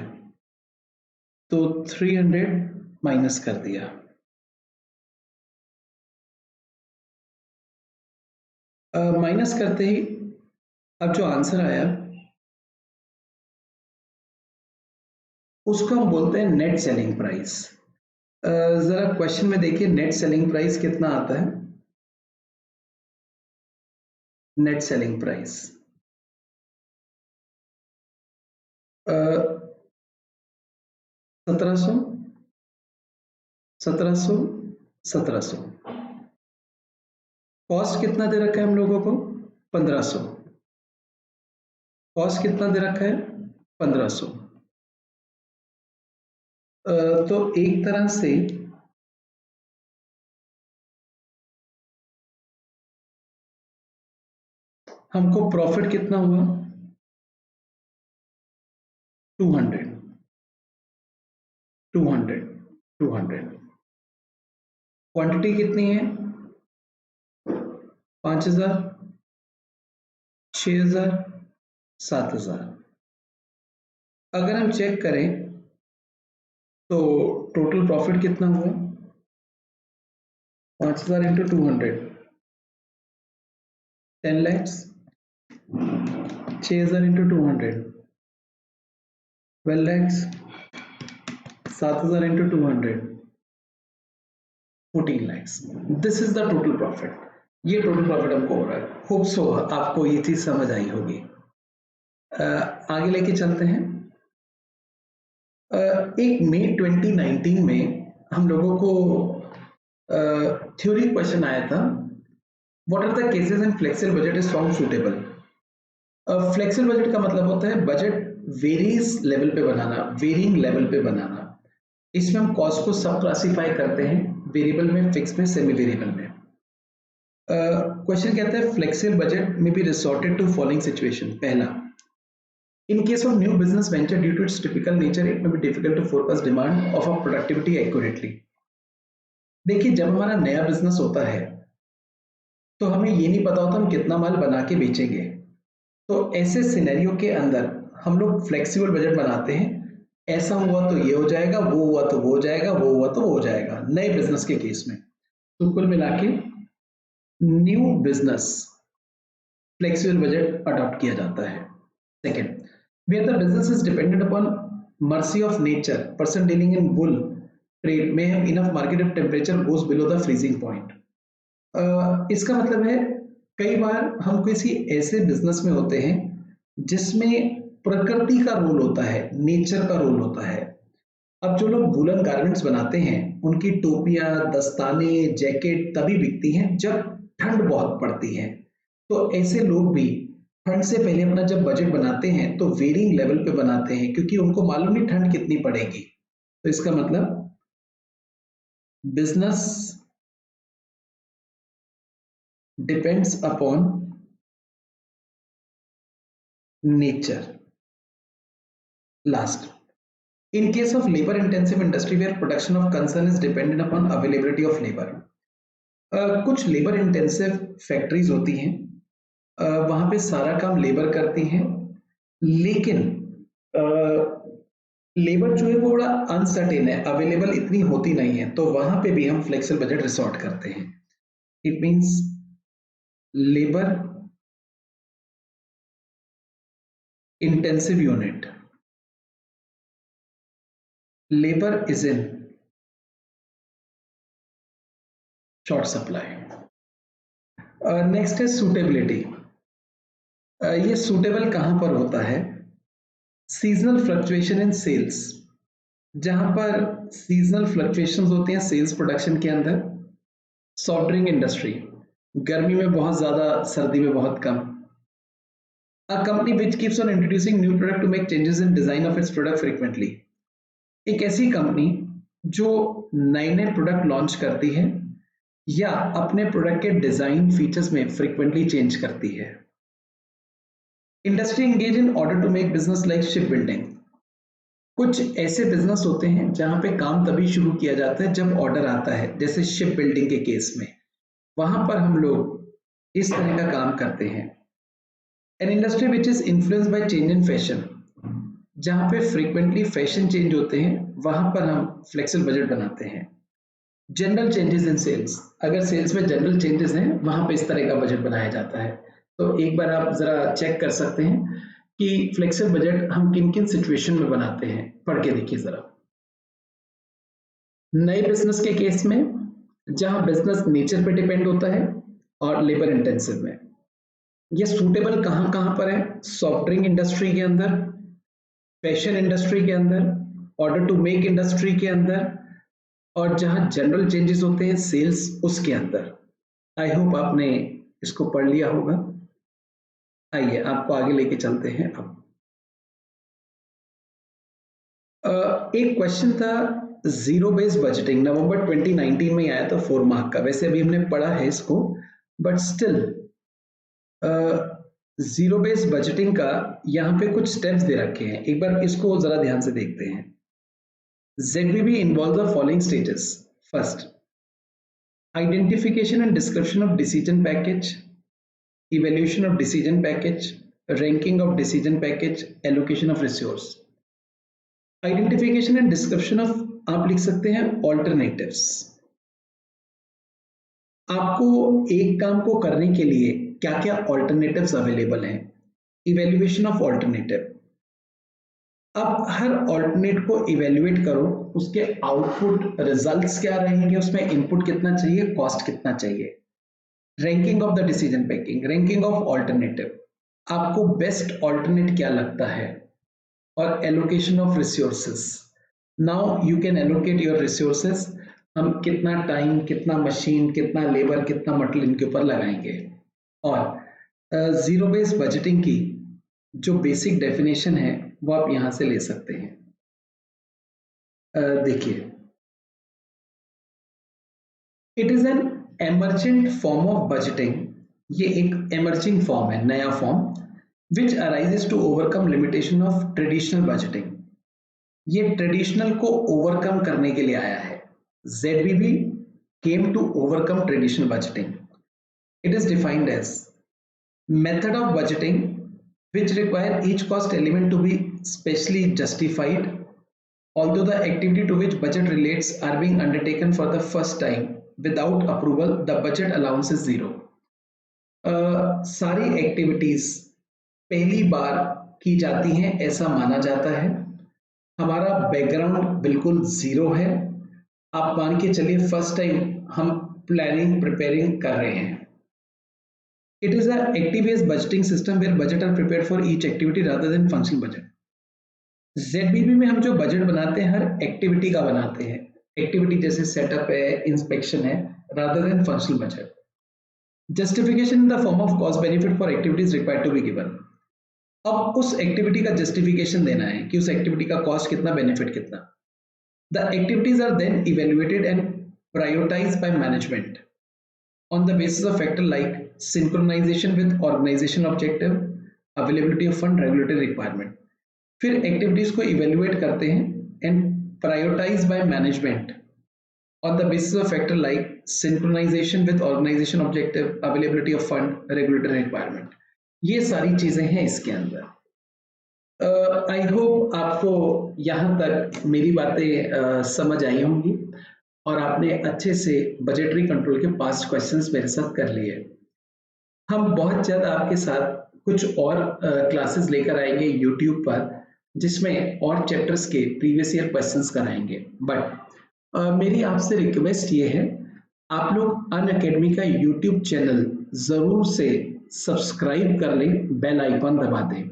Speaker 2: तो 300 minus कर दिया। Minus करते ही अब जो आंसर आया उसको हम बोलते हैं नेट सेलिंग प्राइस। जरा क्वेश्चन में देखिए नेट सेलिंग प्राइस कितना आता है। Net selling price 1,700, 1,700, 1,700। कॉस्ट कितना दे रखा है हम लोगों को? 1,500। कॉस्ट कितना दे रखा है? 1,500। तो एक तरह से हमको प्रॉफिट कितना हुआ, 200, 200, 200। क्वांटिटी कितनी है, 5000, 6000, 7000। अगर हम चेक करें तो टोटल प्रॉफिट कितना हुआ, 5000 into 200, 10 lakhs, 6000 into 200, 12 lakhs, 7000 into 200, 14 lakhs। This is the total profit. ये टोटल प्रॉफिट हमको हो रहा है। होप सो आपको ये चीज समझ आई होगी। आगे लेके चलते हैं। एक मई 2019 में हम लोगों को थ्योरी क्वेश्चन आया था, what are the cases in flexible budget is found suitable. Flexible budget का मतलब होता है बजट वेरियस लेवल पे बनाना, वेरिंग लेवल पे बनाना। इसमें हम कॉस्ट को सब क्लासिफाई करते हैं, वेरिएबल में, फिक्स में, सेमी वेरिएबल में। क्वेश्चन कहता है फ्लेक्सिबल बजट में be resorted to following situation. पहला, in case of new business venture, due to its typical nature, it may be difficult to forecast demand of a productivity accurately। देखिए, जब हमारा नया business होता है तो हमें ये नहीं पता होता हम कितना माल बना के बेचेंगे। तो ऐसे सिनेरियो के अंदर हम लोग फ्लेक्सिबल बजट बनाते हैं। ऐसा हुआ तो ये हो जाएगा, वो हुआ तो वो हो जाएगा, वो हुआ तो वो हो जाएगा, नए बिजनेस के केस में। तो कुल मिला के new business flexible budget adopt किया जाता है। Second, where the business is dependent upon mercy of nature, person dealing in wool trade may have enough market if temperature goes below the freezing point। इसका मतलब है कई बार हम किसी ऐसे बिजनेस में होते हैं जिसमें प्रकृति का रोल होता है, नेचर का रोल होता है। अब जो लोग वूलन गारमेंट्स बनाते हैं उनकी टोपियां, दस्ताने, जैकेट तभी बिकती हैं जब ठंड बहुत पड़ती है। तो ऐसे लोग भी ठंड से पहले अपना जब बजट बनाते हैं तो वेरिंग लेवल पे बनाते हैं, क्योंकि उनको मालूम नहीं ठंड कितनी पड़ेगी। तो इसका मतलब business depends upon nature. Last, in case of labor intensive industry where production of concern is dependent upon availability of labor। कुछ लेबर इंटेंसिव फैक्ट्रीज होती हैं, वहां पे सारा काम लेबर करती हैं, लेकिन लेबर जो है वो बड़ा अनसर्टेन है, अवेलेबल इतनी होती नहीं है। तो वहां पे भी हम फ्लेक्सिबल बजट रिसोर्ट करते हैं। It means labour intensive unit, labor is in short supply। Next है सूटेबिलिटी। ये सूटेबल कहां पर होता है, सीजनल फ्लक्चुएशन इन सेल्स। जहां पर सीजनल फ्लक्चुएशंस होते हैं सेल्स प्रोडक्शन के अंदर। सॉफ्ट ड्रिंक इंडस्ट्री, गर्मी में बहुत ज्यादा, सर्दी में बहुत कम। A company which keeps on introducing new product to make changes in design of its product frequently। एक ऐसी कंपनी जो नए नए प्रोडक्ट लॉन्च करती है या अपने प्रोडक्ट के डिजाइन फीचर्स में फ्रीक्वेंटली चेंज करती है। Industry engage in order to make business like ship building. कुछ ऐसे बिजनेस होते हैं जहां पे काम तभी शुरू किया जाता है जब ऑर्डर आता है, जैसे शिप बिल्डिंग के केस में। वहां पर हम लोग इस तरह का काम करते हैं। An industry which is influenced by change in fashion. जहां पे फ्रीक्वेंटली फैशन चेंज होते हैं वहां पर हम फ्लेक्सिबल बजट बनाते हैं। जनरल चेंजेस इन सेल्स, अगर सेल्स में जनरल चेंजेस हैं वहां पे इस तरह का बजट बनाया जाता है। तो एक बार आप जरा चेक कर सकते हैं कि फ्लेक्सिबल बजट हम किन किन सिचुएशन में बनाते हैं, पढ़ के देखिए जरा। नए बिजनेस के केस में जहां बिजनेस नेचर पे डिपेंड होता है और लेबर इंटेंसिव में। ये सूटेबल कहां कहां पर है, सॉफ्ट ड्रिंक इंडस्ट्री के अंदर, फैशन इंडस्ट्री के अंदर, ऑर्डर टू मेक इंडस्ट्री के अंदर, और जहां जनरल चेंजेस होते हैं सेल्स उसके अंदर। आई होप आपने इसको पढ़ लिया होगा। आइए आपको आगे लेके चलते हैं अब। एक क्वेश्चन था जीरो बेस बजटिंग, नवंबर 2019 में आया था 4 मार्क का। वैसे अभी हमने पढ़ा है इसको, but still zero base budgeting का यहाँ पे कुछ स्टेप्स दे रखे हैं, एक बार इसको जरा ध्यान से देखते हैं। ZBB involves the following stages. First, identification and description of decision package, evaluation of decision package, ranking of decision package, allocation of resource. Identification and description of आप लिख सकते हैं alternatives. आपको एक काम को करने के लिए क्या क्या alternatives अवेलेबल हैं, evaluation of alternative. अब हर ऑल्टरनेट को इवेल्युएट करो, उसके आउटपुट रिजल्ट्स क्या रहेंगे, उसमें इनपुट कितना चाहिए, कॉस्ट कितना चाहिए। Ranking of the decision making, ranking of alternative, आपको बेस्ट ऑल्टरनेट क्या लगता है, और allocation of resources. Now you can allocate your resources, हम कितना टाइम, कितना मशीन, कितना लेबर, कितना मटेरियल इनके ऊपर लगाएंगे। और जीरो बेस बजटिंग की जो बेसिक डेफिनेशन है वो आप यहां से ले सकते हैं। देखिए, it is an emergent form of budgeting, ये एक एमर्जिंग फॉर्म है, नया form, which arises to overcome limitation of traditional budgeting. ये ट्रेडिशनल को ओवरकम करने के लिए आया है। ZBB came to overcome traditional budgeting. It is defined as method of budgeting which require each cost element to be specially justified, although the activity to which budget relates are being undertaken for the first time without approval, the budget allowance is zero. सारी activities पहली बार की जाती हैं ऐसा माना जाता है, हमारा बैकग्राउंड बिल्कुल जीरो है, आप मान के चलिए फर्स्ट टाइम हम प्लानिंग प्रिपेयरिंग कर रहे हैं। It is an active-based budgeting system where budget are prepared for each activity rather than functional budget. ZBB में हम जो बजट बनाते हैं हर एक्टिविटी का बनाते हैं, एक्टिविटी जैसे सेटअप है, इंस्पेक्शन है, rather than functional budget. Justification in the form of cost benefit for activities required to be given. अब उस एक्टिविटी का जस्टिफिकेशन देना है कि उस एक्टिविटी का कॉस्ट कितना, बेनिफिट कितना। The activities are then evaluated and prioritized by management on the basis of factor like synchronization with organization objective, availability of fund, regulatory requirement. फिर एक्टिविटीज को इवेल्युएट करते हैं and prioritise by management on the basis of factor like synchronization with organization objective, availability of fund, regulatory requirement. ये सारी चीजें हैं इसके अंदर। आई होप आपको यहाँ तक मेरी बातें समझ आई होंगी और आपने अच्छे से बजटरी कंट्रोल के पास्ट क्वेश्चंस मेरे साथ कर लिए। हम बहुत ज़्यादा आपके साथ कुछ और क्लासेस लेकर आएंगे यूट्यूब पर, जिसमें और चैप्टर्स के प्रीवियस ईयर क्वेश्चंस कराएंगे। बट मेरी आपसे रिक्वेस्ट ये है, आप लोग अनअकैडमी का यूट्यूब चैनल ज़रूर से सब्सक्राइब कर लें, बेल आइकॉन दबा दें।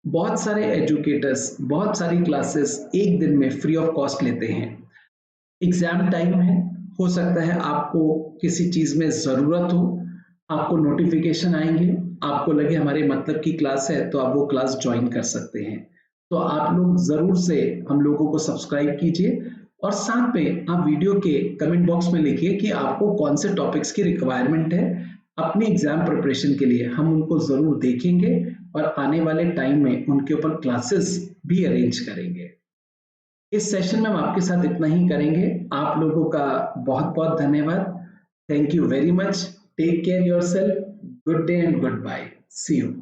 Speaker 2: बहुत सारे एजुकेटर्स बहुत सारी क्लासेस एक दिन में फ्री ऑफ कॉस्ट लेते हैं। एग्जाम टाइम है, हो सकता है आपको किसी चीज़ में ज़रूरत हो, आपको नोटिफिकेशन आएंगे, आपको लगे हमारे मतलब की क्लास है तो आप वो क्लास ज्वाइन कर सकते हैं। तो आप लोग ज़रूर से हम लोगों को सब्सक्राइब कीजिए और साथ में आप वीडियो के कमेंट बॉक्स में लिखिए कि आपको कौन से टॉपिक्स की रिक्वायरमेंट है अपनी एग्जाम प्रिपरेशन के लिए। हम उनको ज़रूर देखेंगे और आने वाले टाइम में उनके ऊपर क्लासेस भी अरेंज करेंगे। इस सेशन में हम आपके साथ इतना ही करेंगे। आप लोगों का बहुत बहुत धन्यवाद। Thank you very much. Take care yourself. Good day and goodbye. See you.